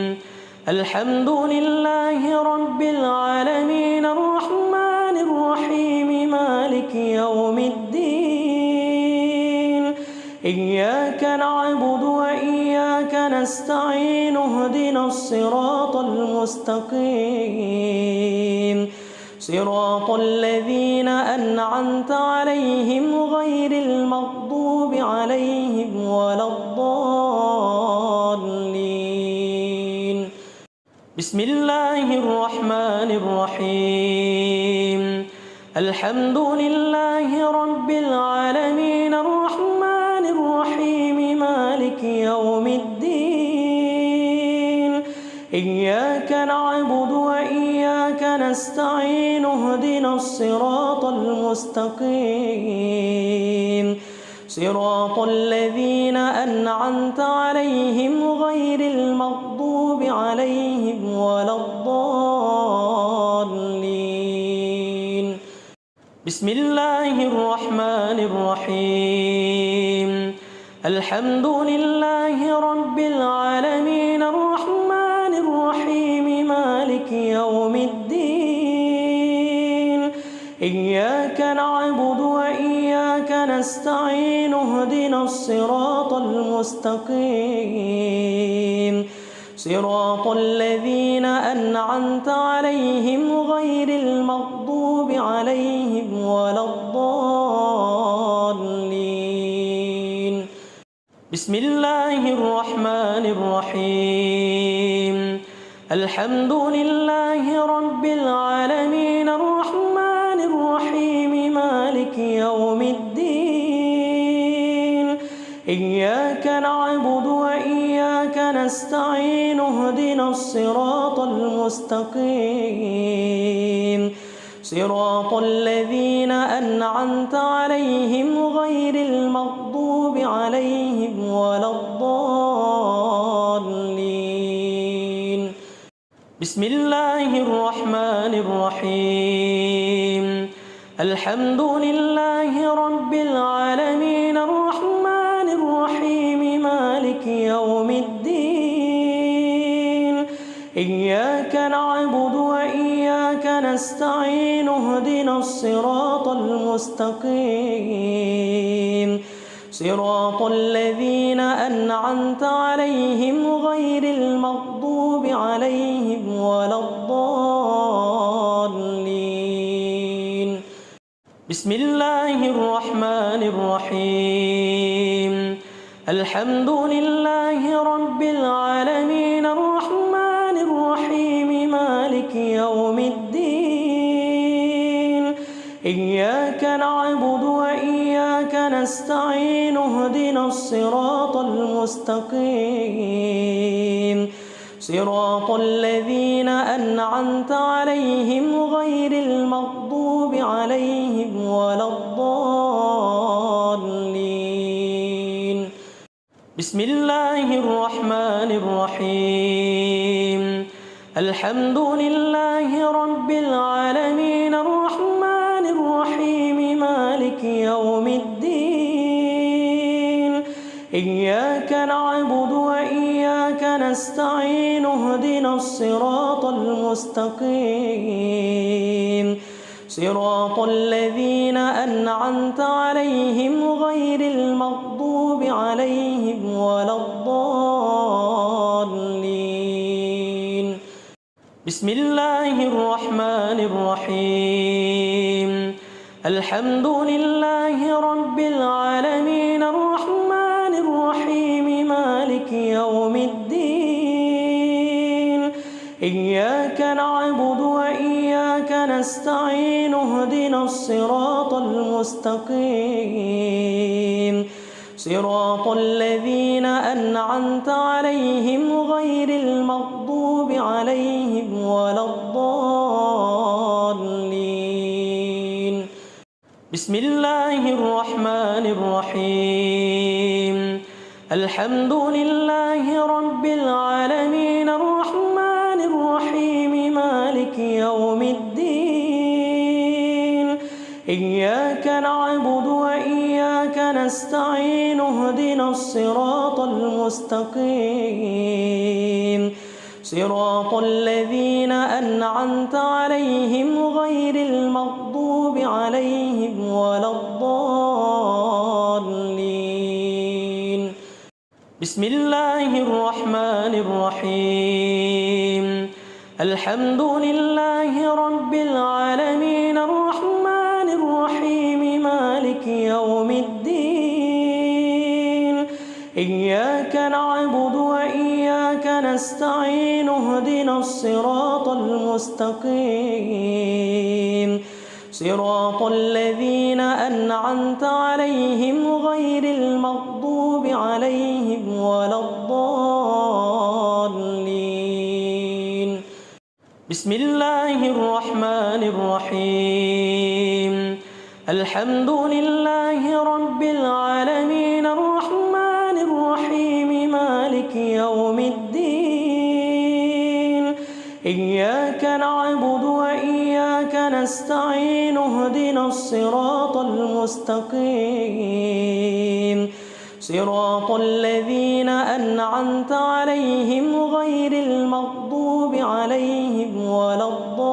الحمد لله رب العالمين الرحمن الرحيم مالك يوم الدين. إياك نعبد وإياك نستعين اهدنا الصراط المستقيم صراط الذين أنعمت عليهم غير المغضوب عليهم ولا الضالين. بسم الله الرحمن الرحيم. الحمد لله رب العالمين الرحمن الرحيم مالك يوم الدين. إياك نعبد وإياك نستعين اهدنا الصراط المستقيم صراط الذين أنعمت عليهم غير المغضوب عليهم ولا الضالين. بسم الله الرحمن الرحيم. الحمد لله رب العالمين الرحمن الرحيم مالك يوم الدين. إياك نعبد وإياك نستعين اهدنا الصراط المستقيم صراط الذين أنعمت عليهم غير المغضوب عليهم ولا الضالين. بسم الله الرحمن الرحيم. الحمد لله رب العالمين الرحمن الرحيم مالك يوم الدين. إياك نعبد وإياك نستعين اهدنا الصراط المستقيم صراط الذين أنعمت عليهم غير المغضوب عليهم ولا الضالين. بسم الله الرحمن الرحيم الحمد لله رب العالمين الرحمن الرحيم مالك يوم الدين إياك نعبد وإياك نستعين اهدنا الصراط المستقيم صراط الذين أنعمت عليهم غير المغضوب عليهم ولا الضالين بسم الله الرحمن الرحيم الحمد لله رب العالمين الرحمن الرحيم مالك يوم الدين إياك نعبد وإياك نستعين اهدنا الصراط المستقيم صراط الذين أنعمت عليهم غير المغضوب عليهم ولا الضالين بسم الله الرحمن الرحيم الحمد لله رب العالمين الرحمن الرحيم مالك يوم الدين إياك نعبد وإياك نستعين اهدنا الصراط المستقيم صراط الذين أنعمت عليهم غير المغضوب عليهم ولا الضالين بسم الله الرحمن الرحيم الحمد لله رب العالمين الرحمن الرحيم مالك يوم الدين إياك نعبد وإياك نستعين اهدنا الصراط المستقيم صراط الذين أنعمت عليهم غير المغضوب عليهم ولا الضالين بسم الله الرحمن الرحيم الحمد لله رب العالمين الرحمن الرحيم مالك يوم الدين إياك نعبد وإياك نستعين اهدنا الصراط المستقيم صراط الذين أنعمت عليهم غير المغضوب عليهم ولا الضالين بسم الله الرحمن الرحيم الحمد لله رب العالمين الرحمن الرحيم مالك يوم الدين إياك نعبد وإياك نستعين اهدنا الصراط المستقيم صراط الذين أنعمت عليهم غير المغضوب عليهم ولا الضالين بسم الله الرحمن الرحيم الحمد لله رب العالمين الرحمن الرحيم مالك يوم الدين إياك نعبد وإياك نستعين اهدنا الصراط المستقيم صراط الذين أنعمت عليهم غير المغضوب عليهم ولا الضالين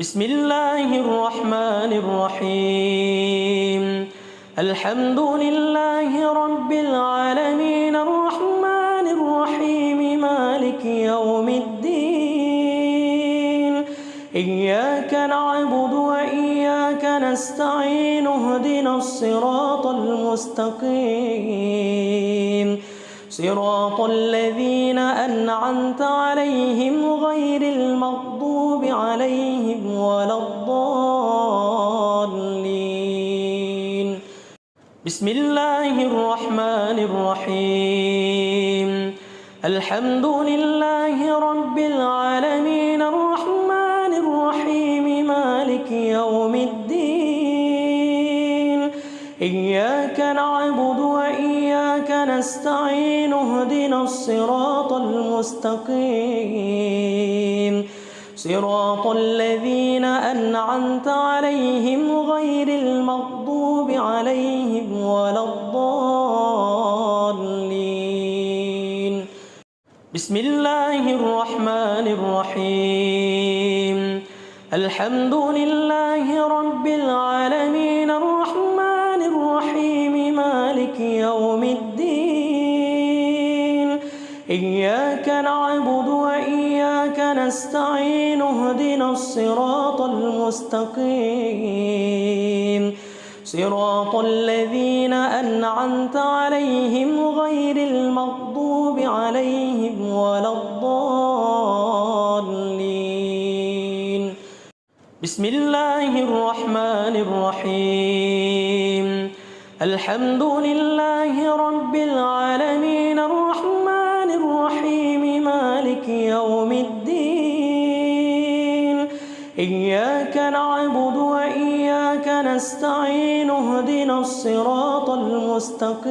بسم الله الرحمن الرحيم الحمد لله رب العالمين الرحمن الرحيم مالك يوم الدين إياك نعبد وإياك نستعين اهدنا الصراط المستقيم صراط الذين أنعمت عليهم غير المغضوب عليهم ولا الضالين بسم الله الرحمن الرحيم الحمد لله رب العالمين الرحمن الرحيم مالك يوم الدين إياك نعبد وإياك نستعين اهدنا الصراط المستقيم صراط الذين أنعمت عليهم غير المغضوب عليهم ولا الضالين. بسم الله الرحمن الرحيم. الحمد لله رب العالمين الرحمن الرحيم مالك يوم الدين إياك نعبد وإياك نستعين اهدنا الصراط المستقيم صراط الذين أنعمت عليهم غير المغضوب عليهم ولا الضالين. بسم الله الرحمن الرحيم. الحمد لله رب العالمين الرحمن الرحيم مالك يوم الدين إياك نعبد وإياك نستعين اهدنا الصراط المستقيم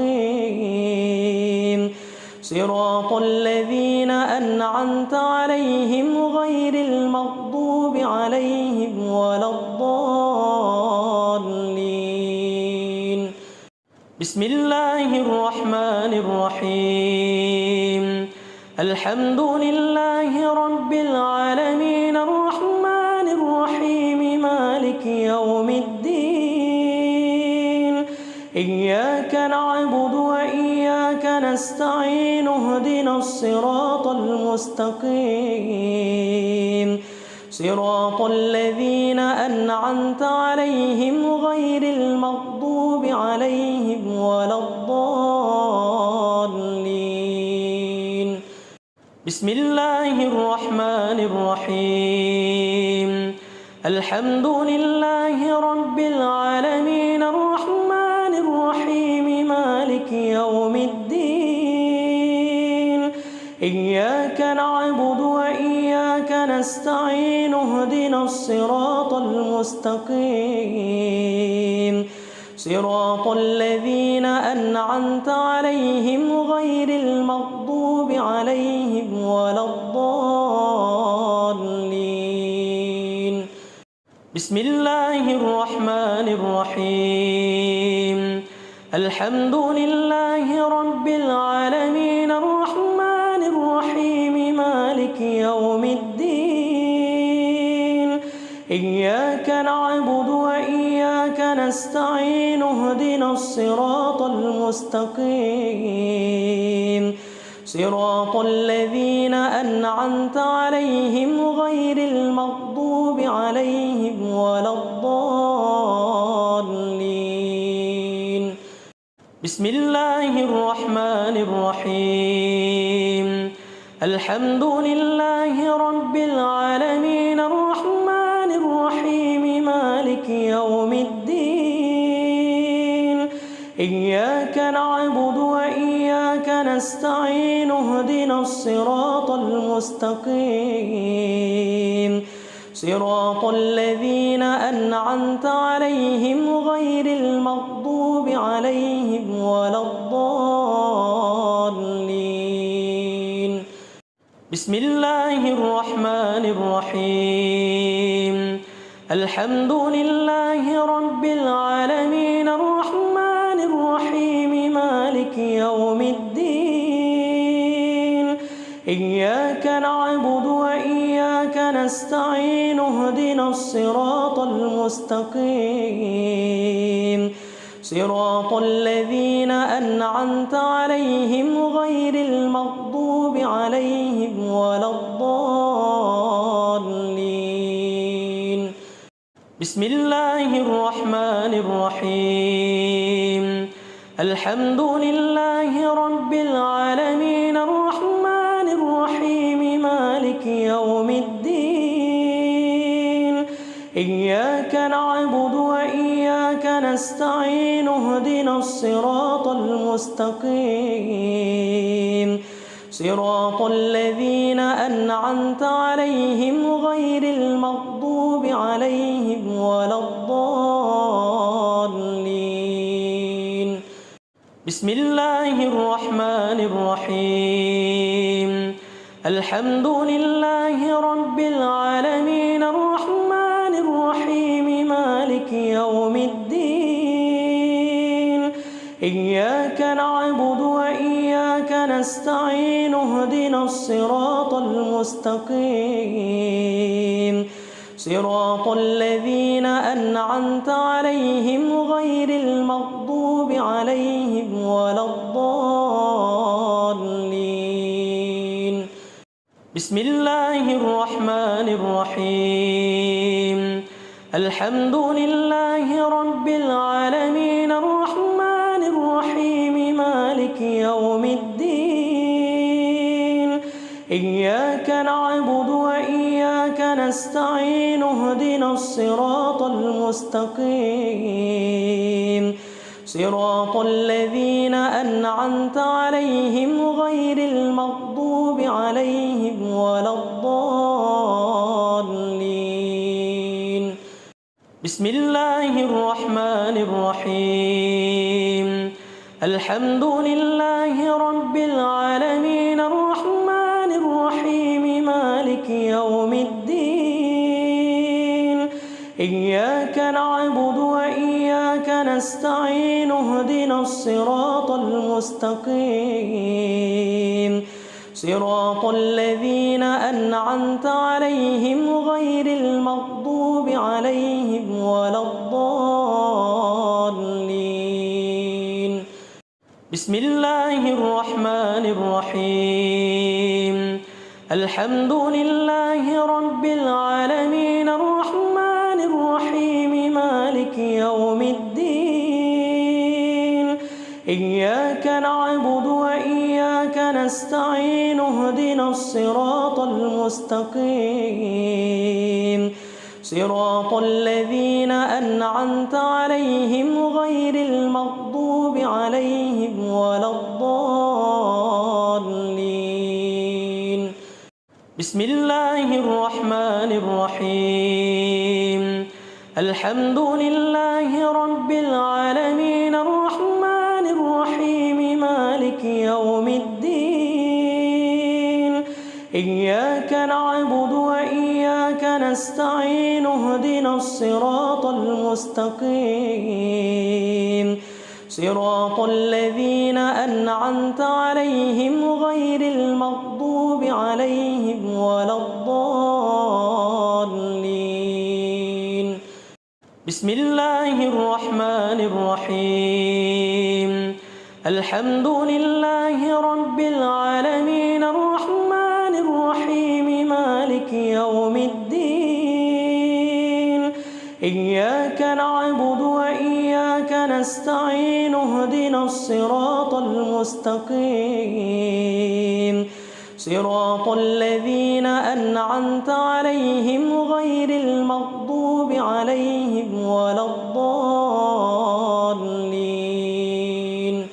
صراط الذين أنعمت عليهم غير المغضوب عليهم ولا الضالين. بسم الله الرحمن الرحيم. الحمد لله رب العالمين الرحمن الرحيم مالك يوم الدين إياك نعبد وإياك نستعين اهدنا الصراط المستقيم صراط الذين أنعمت عليهم غير المغضوب عليهم ولا الضالين. بسم الله الرحمن الرحيم. الحمد لله رب العالمين الرحمن الرحيم مالك يوم الدين إياك نعبد وإياك نستعين اهدنا الصراط المستقيم صراط الذين أنعمت عليهم غير المغضوب عليهم ولا الضالين. بسم الله الرحمن الرحيم. الحمد لله رب العالمين الرحمن الرحيم مالك يوم الدين إياك نعبد وإياك نستعين اهدنا الصراط المستقيم صراط الذين أنعمت عليهم غير المغضوب عليهم ولا الضالين. بسم الله الرحمن الرحيم. الحمد لله رب العالمين الرحمن الرحيم مالك يوم الدين إياك نعبد وإياك نستعين اهدنا الصراط المستقيم صراط الذين أنعمت عليهم غير المغضوب عليهم ولا الضالين. بسم الله الرحمن الرحيم. الحمد لله رب العالمين الرحمن الرحيم مالك يوم الدين إياك نعبد وإياك نستعين اهدنا الصراط المستقيم صراط الذين أنعمت عليهم غير المغضوب عليهم ولا الضالين. بسم الله الرحمن الرحيم. الحمد لله رب العالمين الرحمن الرحيم مالك يوم الدين إياك نعبد وإياك نستعين اهدنا الصراط المستقيم صراط الذين أنعمت عليهم غير المغضوب عليهم ولا الضالين. بسم الله الرحمن الرحيم الحمد لله رب العالمين الرحمن الرحيم مالك يوم الدين إياك نعبد وإياك نستعين اهدنا الصراط المستقيم صراط الذين أنعمت عليهم غير المغضوب عليهم ولا الضالين بسم الله الرحمن الرحيم الحمد لله رب العالمين الرحمن الرحيم مالك يوم الدين إياك نعبد وإياك نستعين اهدنا الصراط المستقيم صراط الذين أنعمت عليهم غير المغضوب عليهم ولا الضالين بسم الله الرحمن الرحيم الحمد لله رب العالمين الرحمن الرحيم مالك يوم الدين إياك نعبد وإياك نستعين اهدنا الصراط المستقيم صراط الذين أنعمت عليهم غير المغضوب عليهم ولا الضالين بسم الله الرحمن الرحيم الحمد لله رب العالمين الرحمن الرحيم مالك يوم الدين إياك نعبد وإياك نستعين اهدنا الصراط المستقيم صراط الذين أنعمت عليهم غير المغضوب عليهم ولا الضالين بسم الله الرحمن الرحيم الحمد لله رب العالمين الرحمن الرحيم مالك يوم الدين إياك نعبد وإياك نستعين اهدنا الصراط المستقيم صراط الذين أنعمت عليهم غير المغضوب عليهم ولا الضالين بسم الله الرحمن الرحيم الحمد لله رب العالمين الرحمن الرحيم مالك يوم الدين إياك نعبد وإياك نستعين اهدنا الصراط المستقيم صراط الذين أنعمت عليهم غير المغضوب عليهم ولا الضالين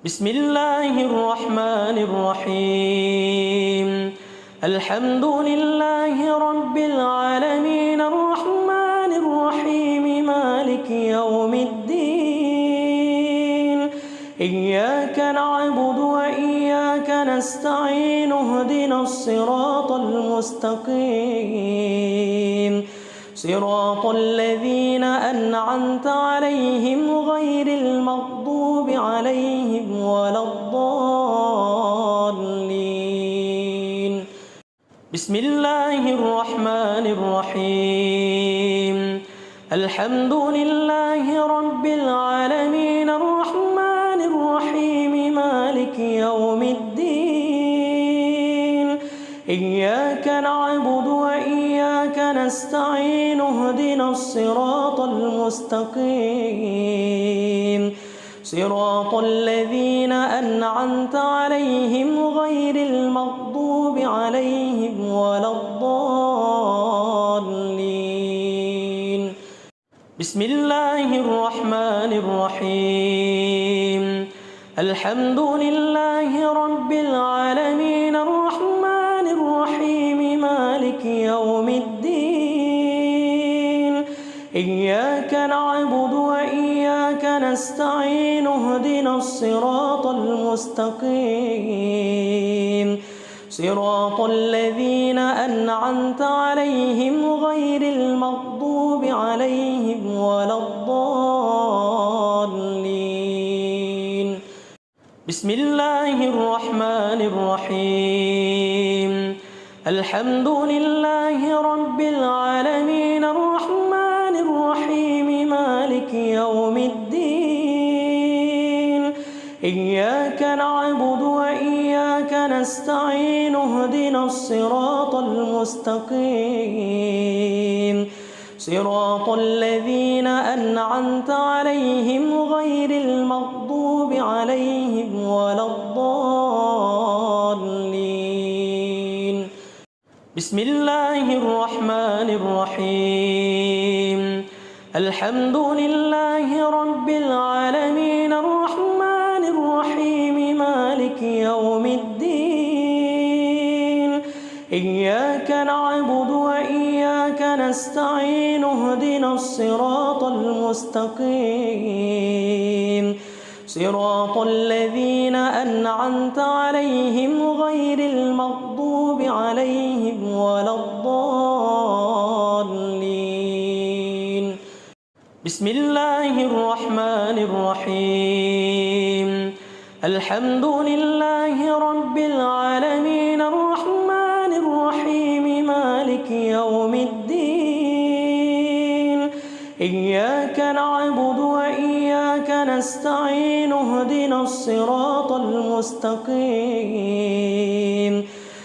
بسم الله الرحمن الرحيم الحمد لله رب العالمين الرحمن الرحيم مالك يوم الدين إياك نعبد وإياك نستعين اهدنا الصراط المستقيم صراط الذين أنعمت عليهم غير المغضوب عليهم ولا الضالين بسم الله الرحمن الرحيم الحمد لله رب العالمين الرحمن الرحيم مالك يوم الدين إياك نعبد وإياك نستعين اهدنا الصراط المستقيم صراط الذين أنعمت عليهم غير المغضوب عليهم ولا الضالين بسم الله الرحمن الرحيم الحمد لله رب العالمين الرحمن الرحيم مالك يوم الدين إياك نعبد وإياك نستعين اهدنا اهدنا الصراط المستقيم صراط الذين أنعمت عليهم غير المغضوب عليهم ولا الضالين. بسم الله الرحمن الرحيم. الحمد لله رب العالمين الرحمن الرحيم مالك يوم الدين إياك نعبد وإياك نستعين اهدنا الصراط المستقيم صراط الذين أنعمت عليهم غير المغضوب عليهم ولا الضالين. بسم الله الرحمن الرحيم. الحمد لله رب العالمين الرحمن الرحيم مالك يوم الدين إياك نعبد وإياك نستعين اهدنا الصراط المستقيم صراط الذين أنعمت عليهم غير المغضوب عليهم ولا الضالين. بسم الله الرحمن الرحيم. الحمد لله رب العالمين الرحمن الرحيم مالك يوم الدين إياك نعبد وإياك نستعين اهدنا الصراط المستقيم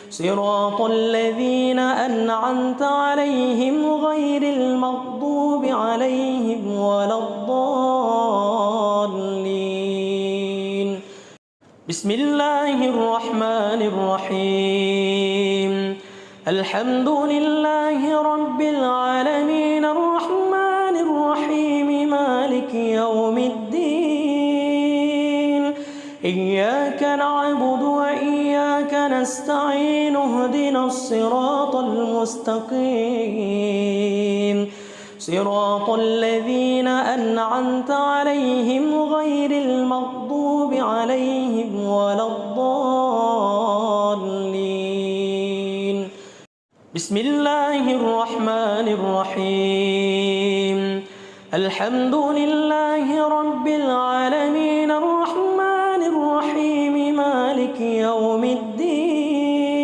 صراط الذين أنعمت عليهم غير المغضوب عليهم ولا الضالين. بسم الله الرحمن الرحيم. الحمد لله رب العالمين الرحمن الرحيم مالك يوم الدين إياك نعبد وإياك نستعين اهدنا الصراط المستقيم صراط الذين أنعمت عليهم غير المغضوب عليهم ولا الضالين. بسم الله الرحمن الرحيم. الحمد لله رب العالمين الرحمن الرحيم مالك يوم الدين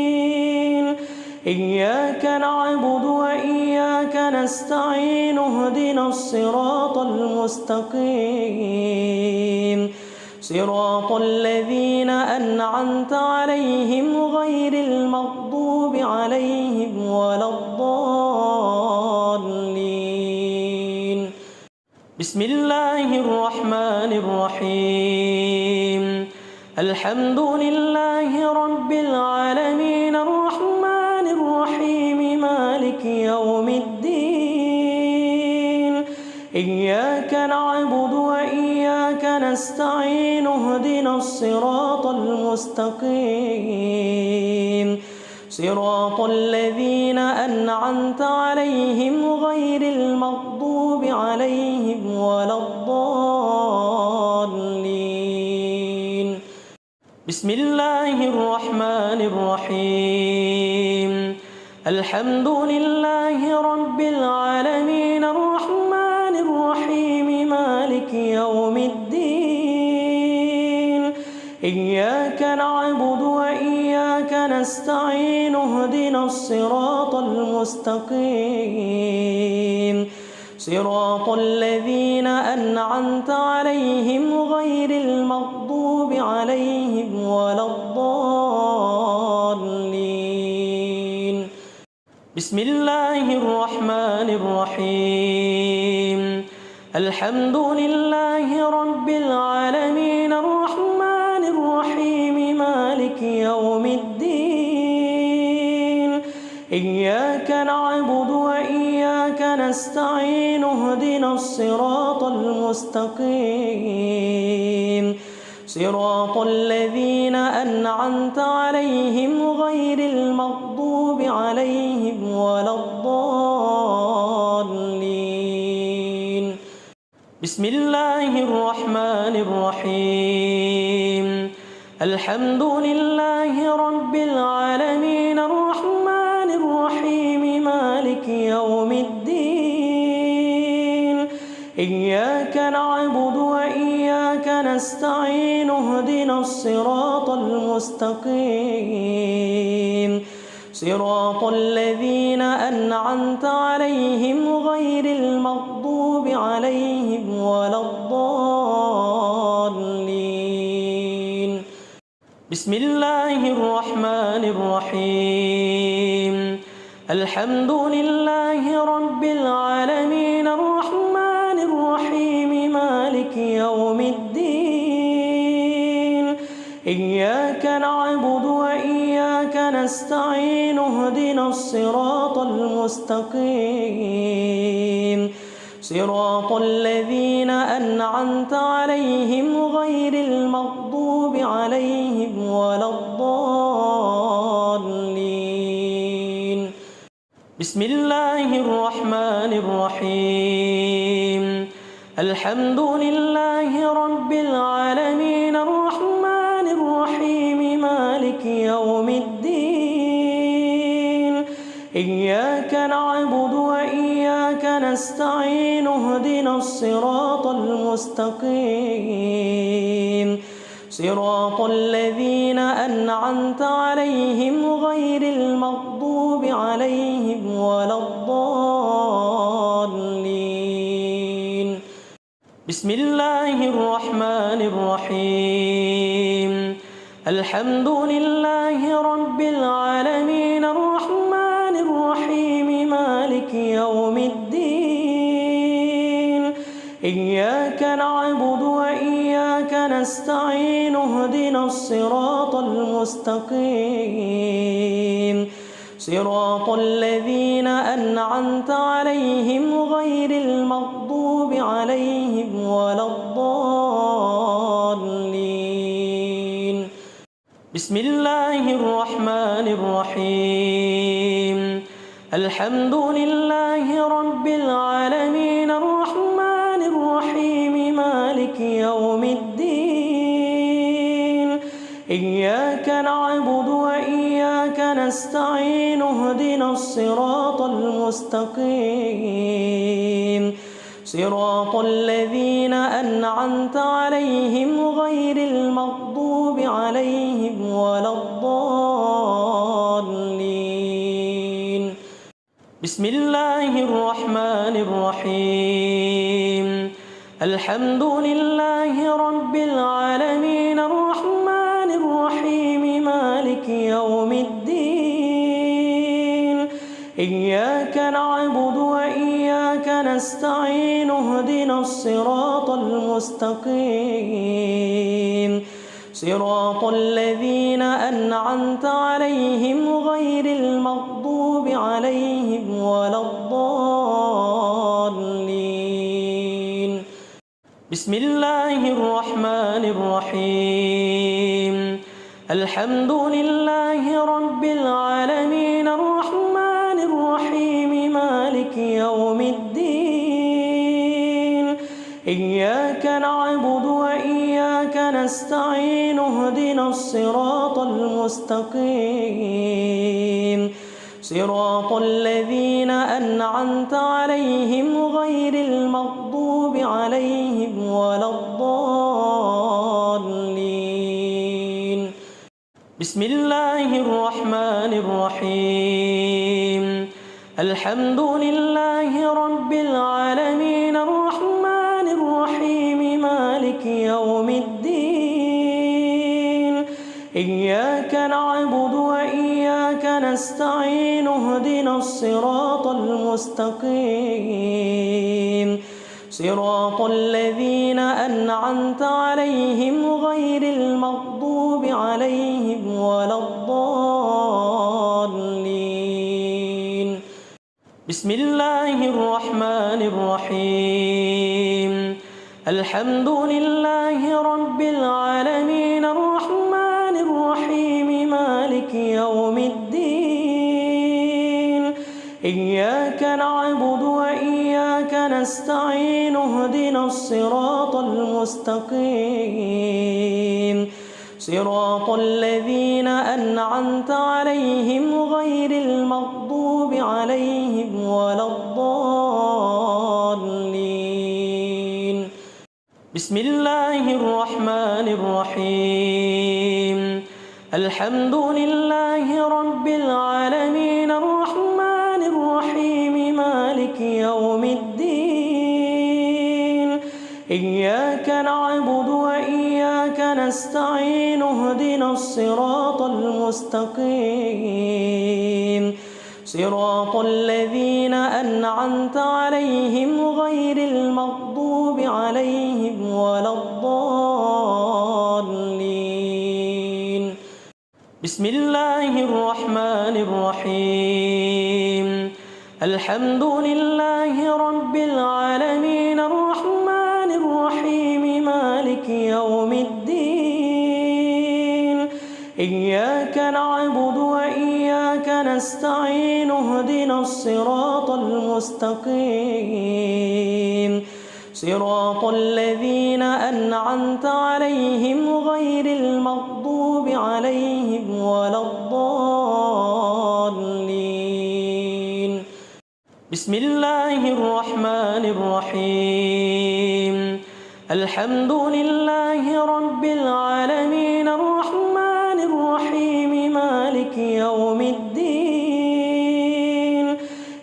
إياك نعبد وإياك نستعين اهدنا الصراط المستقيم صراط الذين أنعمت عليهم غير المغضوب عليهم ولا الضالين. بسم الله الرحمن الرحيم. الحمد لله رب العالمين الرحمن الرحيم مالك يوم الدين إياك نعبد وإياك نستعين اهدنا الصراط المستقيم صراط الذين أنعمت عليهم غير المغضوب عليهم ولا الضالين. بسم الله الرحمن الرحيم. الحمد لله رب العالمين الرحمن الرحيم مالك يوم الدين إياك نعبد وإياك نستعين اهدنا الصراط المستقيم صراط الذين أنعمت عليهم غير المغضوب عليهم ولا الضالين. بسم الله الرحمن الرحيم. الحمد لله رب العالمين الرحمن الرحيم مالك يوم الدين إياك نعبد وإياك نستعين اهدنا الصراط المستقيم صراط الذين أنعمت عليهم غير المغضوب عليهم ولا الضالين. بسم الله الرحمن الرحيم الحمد لله رب العالمين الرحمن الرحيم مالك يوم الدين إياك نعبد وإياك نستعين اهدنا الصراط المستقيم صراط الذين أنعمت عليهم غير المغضوب عليهم ولا الضالين بسم الله الرحمن الرحيم الحمد لله رب العالمين الرحمن الرحيم مالك يوم الدين إياك نعبد وإياك نستعين اهدنا الصراط المستقيم صراط الذين أنعمت عليهم غير المغضوب عليهم ولا الضالين بسم الله الرحمن الرحيم الحمد لله رب العالمين الرحمن الرحيم مالك يوم الدين إياك نعبد وإياك نستعين اهدنا الصراط المستقيم صراط الذين أنعمت عليهم غير المغضوب عليهم ولا الضالين بسم الله الرحمن الرحيم الحمد لله رب العالمين الرحمن الرحيم مالك يوم الدين إياك نعبد وإياك نستعين اهدنا الصراط المستقيم صراط الذين أنعمت عليهم غير المغضوب عليهم ولا الضالين بسم الله الرحمن الرحيم الحمد لله رب العالمين الرحمن الرحيم مالك يوم الدين إياك نعبد وإياك نستعين اهدنا الصراط المستقيم صراط الذين أنعمت عليهم غير المغضوب عليهم ولا الضالين بسم الله الرحمن الرحيم الحمد لله رب العالمين الرحمن الرحيم مالك يوم الدين إياك نعبد وإياك نستعين اهدنا الصراط المستقيم صراط الذين أنعمت عليهم غير المغضوب عليهم ولا الضالين بسم الله الرحمن الرحيم الحمد لله رب العالمين الرحمن الرحيم مالك يوم الدين إياك نعبد وإياك نستعين اهدنا الصراط المستقيم صراط الذين أنعمت عليهم غير المغضوب عليهم ولا الضالين بسم الله الرحمن الرحيم الحمد لله رب العالمين الرحمن الرحيم مالك يوم الدين إياك نعبد وإياك نستعين اهدنا الصراط المستقيم صراط الذين أنعمت عليهم غير المغضوب عليهم ولا الضالين بسم الله الرحمن الرحيم الحمد لله رب العالمين الرحمن الرحيم مالك يوم الدين إياك نعبد وإياك نستعين اهدنا الصراط المستقيم صراط الذين أنعمت عليهم غير المغضوب عليهم ولا الضالين. بسم الله الرحمن الرحيم. الحمد لله رب العالمين الرحمن الرحيم مالك يوم الدين إياك نعبد وإياك نستعين اهدنا الصراط المستقيم صراط الذين أنعمت عليهم غير المغضوب عليهم ولا الضالين. بسم الله الرحمن الرحيم. الحمد لله رب العالمين الرحمن الرحيم مالك يوم الدين إياك نعبد وإياك نستعين اهدنا الصراط المستقيم صراط الذين أنعمت عليهم غير المغضوب عليهم ولا الضالين. بسم الله الرحمن الرحيم. الحمد لله رب العالمين الرحمن الرحيم مالك يوم الدين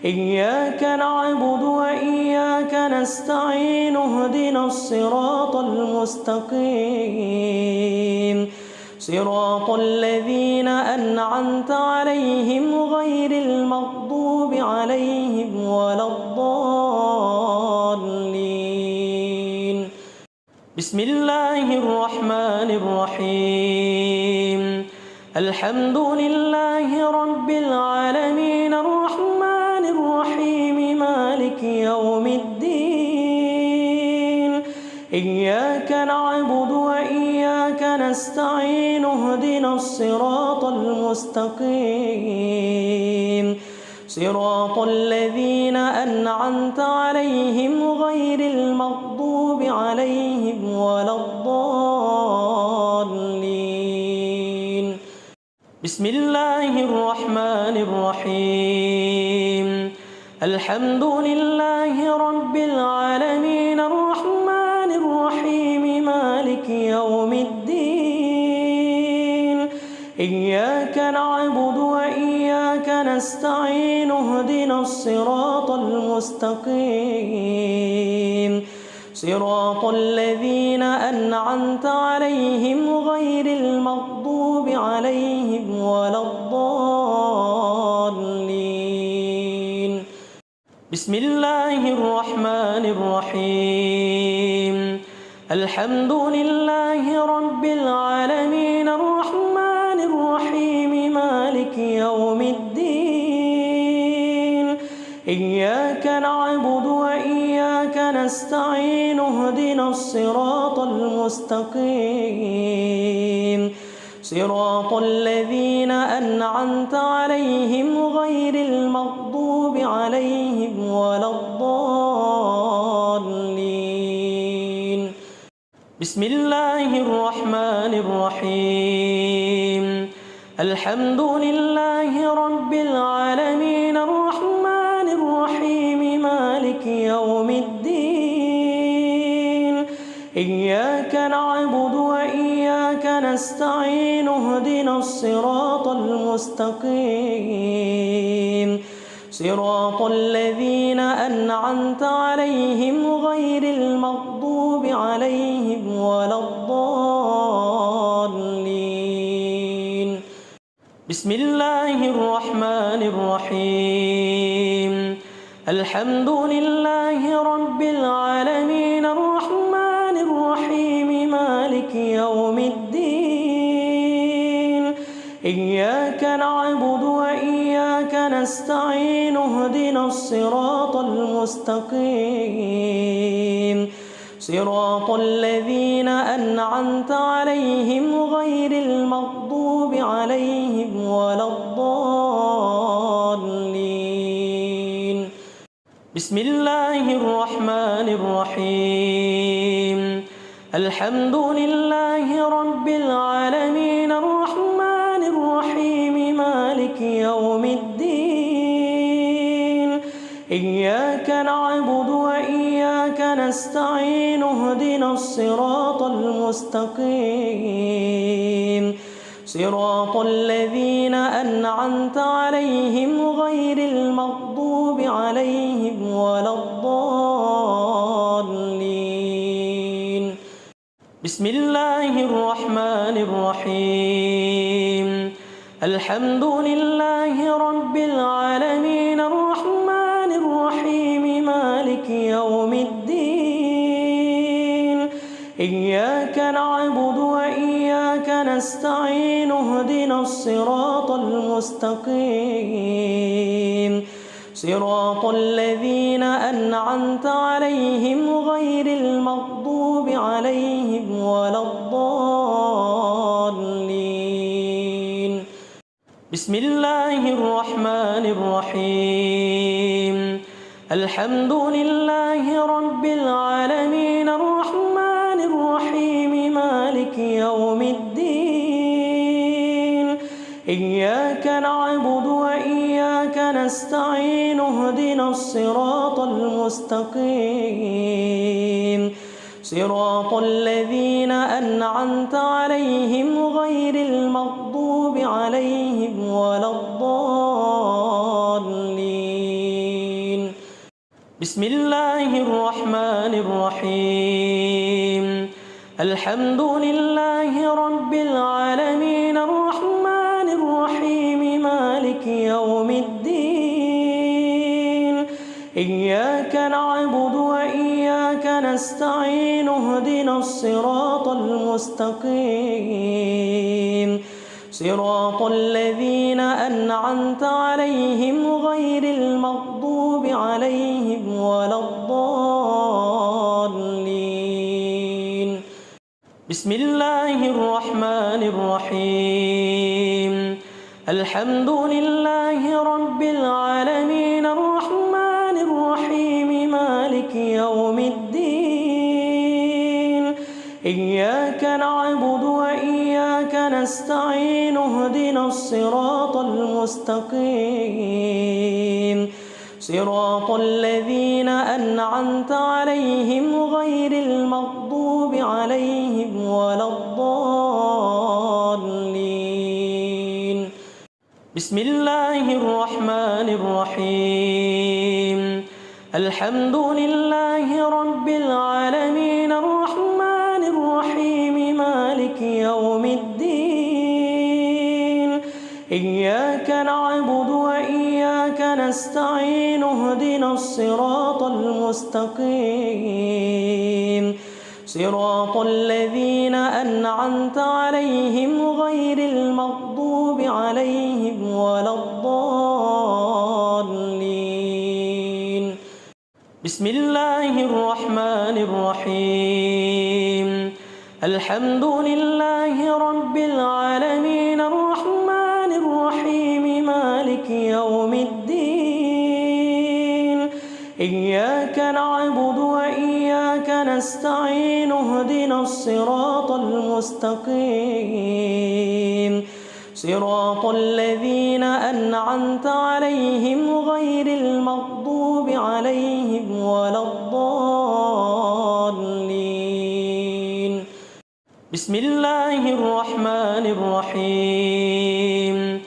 إياك نعبد وإياك نستعين اهدنا الصراط المستقيم صراط الذين أنعمت عليهم غير المغضوب عليهم ولا الضالين. بسم الله الرحمن الرحيم. الحمد لله رب العالمين الرحمن الرحيم مالك يوم الدين إياك نعبد وإياك نستعين اهدنا الصراط المستقيم صراط الذين أنعمت عليهم غير المغضوب عليهم ولا الضالين. بسم الله الرحمن الرحيم. الحمد لله رب العالمين الرحمن الرحيم مالك يوم الدين إياك نعبد وإياك نستعين اهدنا الصراط المستقيم صراط الذين أنعمت عليهم غير المغضوب عليهم ولا الضالين. بسم الله الرحمن الرحيم. الحمد لله رب العالمين الرحمن الرحيم مالك يوم الدين إياك نعبد وإياك نستعين اهدنا الصراط المستقيم صراط الذين أنعمت عليهم غير المغضوب عليهم ولا الضالين. بسم الله الرحمن الرحيم. الحمد لله رب العالمين الرحمن الرحيم مالك يوم الدين إياك نعبد وإياك نستعين اهدنا الصراط المستقيم صراط الذين أنعمت عليهم غير المغضوب عليهم ولا الضالين. بسم الله الرحمن الرحيم. الحمد لله رب العالمين الرحمن الرحيم مالك يوم الدين إياك نعبد وإياك نستعين اهدنا الصراط المستقيم صراط الذين أنعمت عليهم غير المغضوب عليهم ولا الضالين. بسم الله الرحمن الرحيم الحمد لله رب العالمين الرحمن الرحيم مالك يوم الدين إياك نعبد وإياك نستعين اهدنا الصراط المستقيم صراط الذين أنعمت عليهم غير المغضوب عليهم ولا الضالين بسم الله الرحمن الرحيم الحمد لله رب العالمين الرحمن الرحيم مالك يوم الدين إياك نعبد وإياك نستعين اهدنا الصراط المستقيم صراط الذين أنعمت عليهم غير المغضوب عليهم ولا الضالين بسم الله الرحمن الرحيم الحمد لله رب العالمين الرحمن الرحيم مالك يوم الدين إياك نعبد وإياك نستعين اهدنا الصراط المستقيم صراط الذين أنعمت عليهم غير المغضوب عليهم ولا الضالين بسم الله الرحمن الرحيم الحمد لله رب العالمين الرحمن الرحيم مالك يوم الدين إياك نعبد وإياك نستعين اهدنا الصراط المستقيم صراط الذين أنعمت عليهم غير المغضوب عليهم ولا الضالين بسم الله الرحمن الرحيم الحمد لله رب العالمين الرحمن الرحيم مالك يوم الدين إياك نعبد وإياك نستعين اهدنا الصراط المستقيم صراط الذين أنعمت عليهم غير المغضوب عليهم ولا الضالين بسم الله الرحمن الرحيم الحمد لله رب العالمين الرحمن الرحيم مالك يوم الدين إياك نعبد وإياك نستعين اهدنا الصراط المستقيم صراط الذين أنعمت عليهم غير المغضوب عليهم ولا الضالين بسم الله الرحمن الرحيم الحمد لله رب العالمين الرحمن الرحيم مالك يوم الدين إياك نعبد وإياك نستعين اهدنا الصراط المستقيم صراط الذين أنعمت عليهم غير المغضوب عليهم ولا الضالين بسم الله الرحمن الرحيم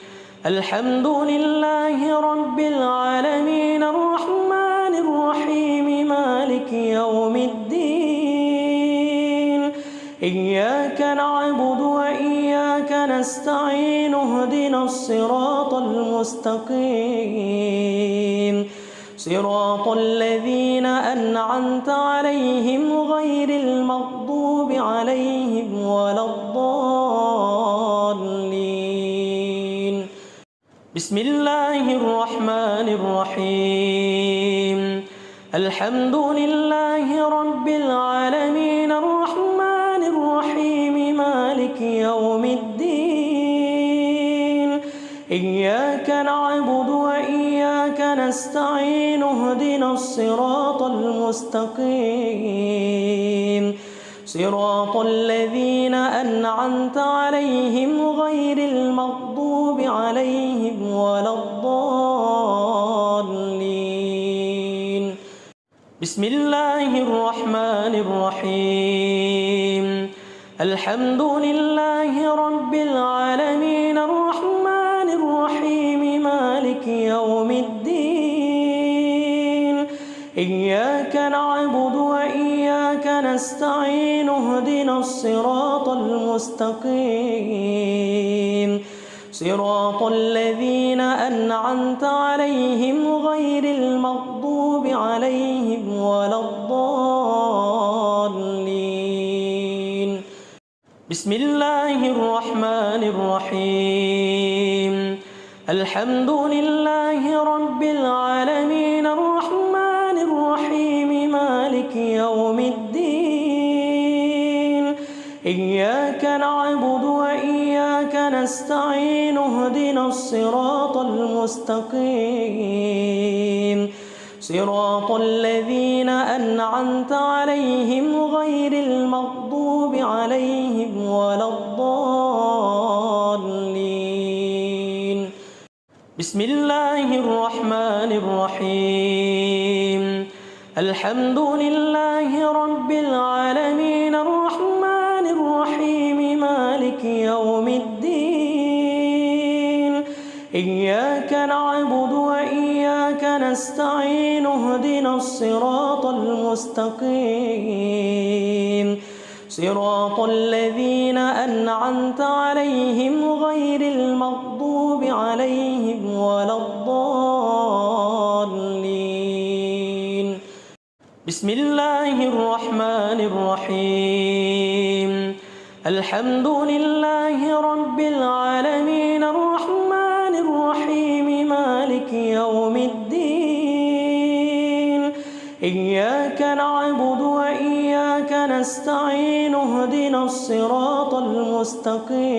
الحمد لله رب العالمين الرحمن الرحيم مالك يوم الدين إياك نعبد وإياك نستعين اهدنا الصراط المستقيم صراط الذين أنعمت عليهم غير المغضوب عليهم ولا الضالين بسم الله الرحمن الرحيم الحمد لله رب العالمين الرحمن الرحيم مالك يوم الدين إياك نعبد وإياك نستعين اهدنا الصراط المستقيم صراط الذين أنعمت عليهم غير المغضوب عليهم ولا الضالين. بسم الله الرحمن الرحيم. الحمد لله رب العالمين الرحمن الرحيم مالك يوم الدين. إياك نعبد وإياك نستعين اهدنا الصراط المستقيم صراط الذين أنعمت عليهم غير المغضوب عليهم ولا الضالين. بسم الله الرحمن الرحيم. الحمد لله رب العالمين الرحمن الرحيم مالك يوم الدين. إياك نعبد وإياك نستعين اهدنا الصراط المستقيم صراط الذين أنعمت عليهم غير المغضوب عليهم ولا الضالين. بسم الله الرحمن الرحيم. الحمد لله رب العالمين الرحمن الرحيم مالك يوم الدين. إياك نعبد وإياك نستعين اهدنا الصراط المستقيم صراط الذين أنعمت عليهم غير المغضوب عليهم ولا الضالين. بسم الله الرحمن الرحيم. الحمد لله رب العالمين الرحمن الرحيم مالك يوم الدين. إياك نعبد وإياك نستعين اهدنا الصراط المستقيم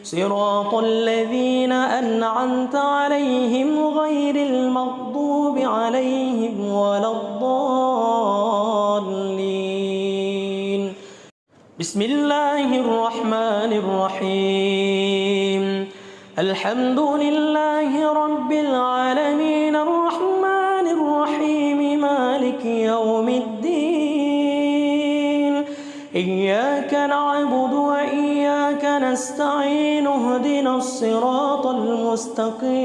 صراط الذين أنعمت عليهم غير المغضوب عليهم ولا الضالين. بسم الله الرحمن الرحيم. الحمد لله رب العالمين الرحمن الرحيم مالك يوم الدين. إياك نعبد وإياك نستعين اهدنا الصراط المستقيم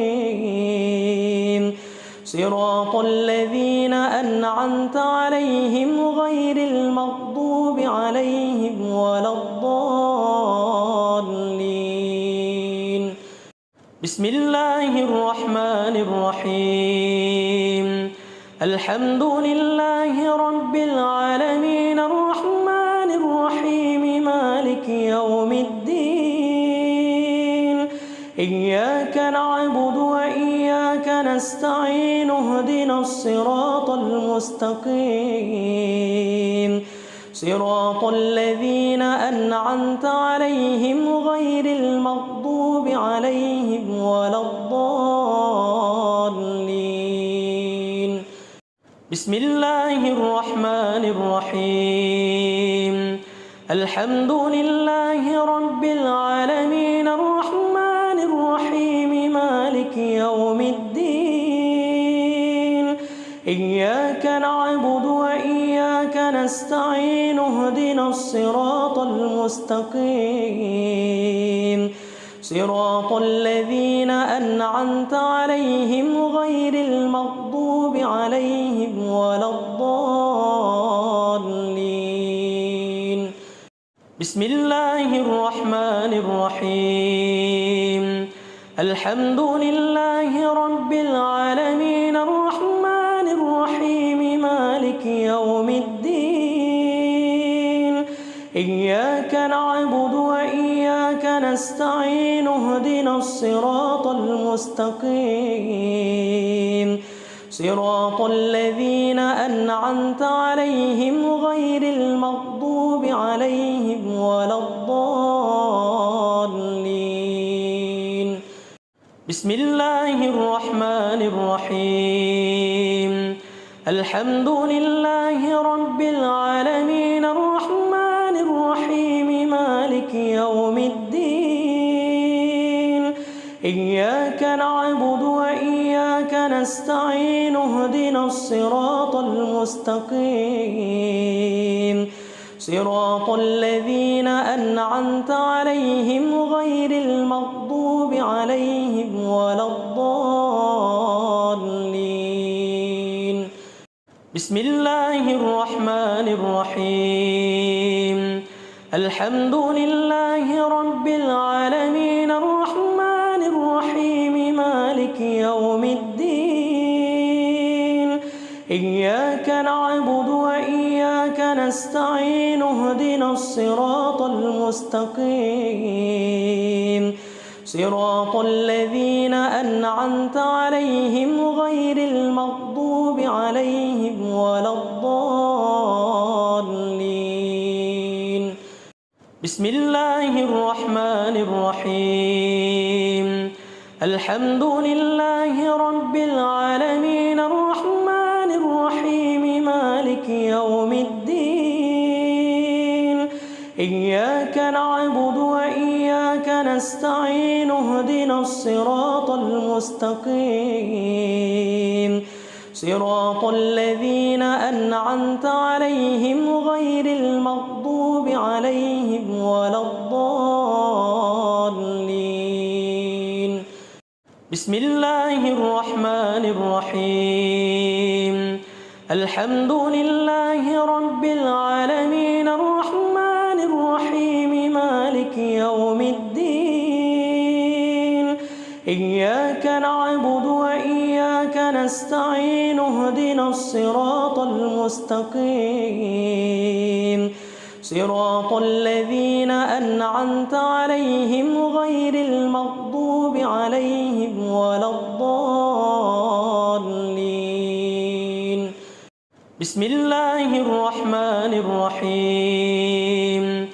صراط الذين أنعمت عليهم غير المغضوب عليهم ولا الضالين. بسم الله الرحمن الرحيم. الحمد لله رب العالمين الرحمن الرحيم مالك يوم الدين. إياك نعبد وإياك نستعين اهدنا الصراط المستقيم صراط الذين أنعمت عليهم غير المغضوب عليهم ولا الضالين. بسم الله الرحمن الرحيم. الحمد لله رب العالمين الرحمن الرحيم مالك يوم الدين. إياك نعبد وإياك نستعين اهدنا الصراط المستقيم صراط الذين أنعمت عليهم غير المغضوب عليهم ولا الضالين. بسم الله الرحمن الرحيم. الحمد لله رب العالمين الرحمن الرحيم مالك يوم الدين. إياك نعبد وإياك نستعين اهدنا الصراط المستقيم صراط الذين أنعمت عليهم غير المغضوب عليهم ولا الضالين. بسم الله الرحمن الرحيم الحمد لله رب العالمين الرحمن الرحيم مالك يوم الدين إياك نعبد وإياك نستعين اهدنا الصراط المستقيم صراط الذين أنعمت عليهم غير المغضوب عليهم ولا الضالين بسم الله الرحمن الرحيم الحمد لله رب العالمين الرحمن الرحيم مالك يوم الدين إياك نعبد وإياك نستعين اهدنا الصراط المستقيم صراط الذين أنعمت عليهم غير المغضوب عليهم ولا الضالين بسم الله الرحمن الرحيم الحمد لله رب العالمين الرحمن الرحيم مالك يوم الدين إياك نعبد وإياك نستعين اهدنا الصراط المستقيم صراط الذين أنعمت عليهم غير المغضوب عليهم ولا الضالين بسم الله الرحمن الرحيم الحمد لله رب العالمين الرحمن الرحيم مالك يوم الدين إياك نعبد وإياك نستعين اهدنا الصراط المستقيم صراط الذين أنعمت عليهم غير المغضوب عليهم ولا الضالين بسم الله الرحمن الرحيم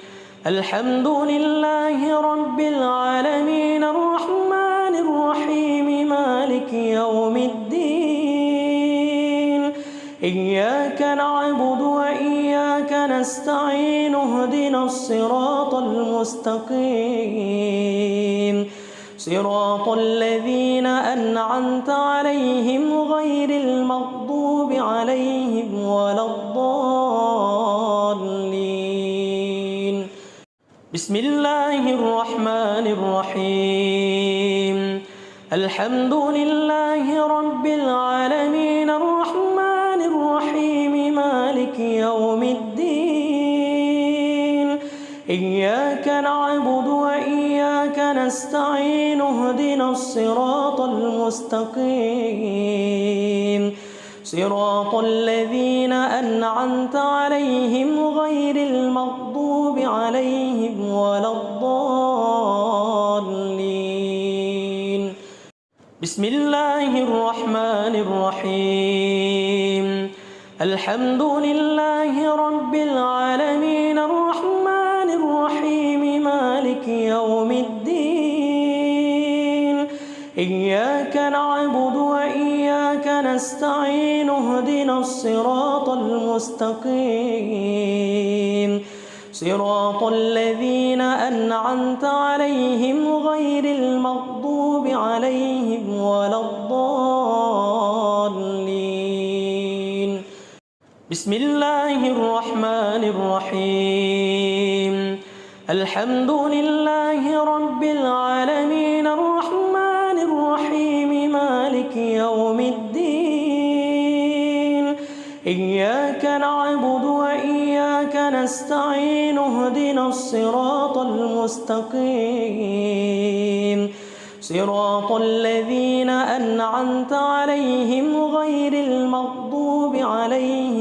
الحمد لله رب العالمين الرحمن الرحيم مالك يوم الدين إياك نعبد وإياك نستعين اهدنا الصراط المستقيم صراط الذين أنعمت عليهم غير المغضوب عليهم ولا الضالين بسم الله الرحمن الرحيم الحمد لله رب العالمين الرحمن الرحيم مالك يوم الدين إياك نعبد وإياك نستعين اهدنا الصراط المستقيم صراط الذين أنعمت عليهم غير المغضوب عليهم ولا الضالين بسم الله الرحمن الرحيم الحمد لله رب العالمين الرحمن الرحيم مالك يوم الدين إياك نعبد وإياك نستعين اهدنا الصراط المستقيم صراط الذين أنعمت عليهم غير المغضوب عليهم ولا الضالين بسم الله الرحمن الرحيم الحمد لله رب العالمين الرحمن الرحيم مالك يوم الدين إياك نعبد وإياك نستعين اهدنا الصراط المستقيم صراط الذين أنعمت عليهم غير المغضوب عليهم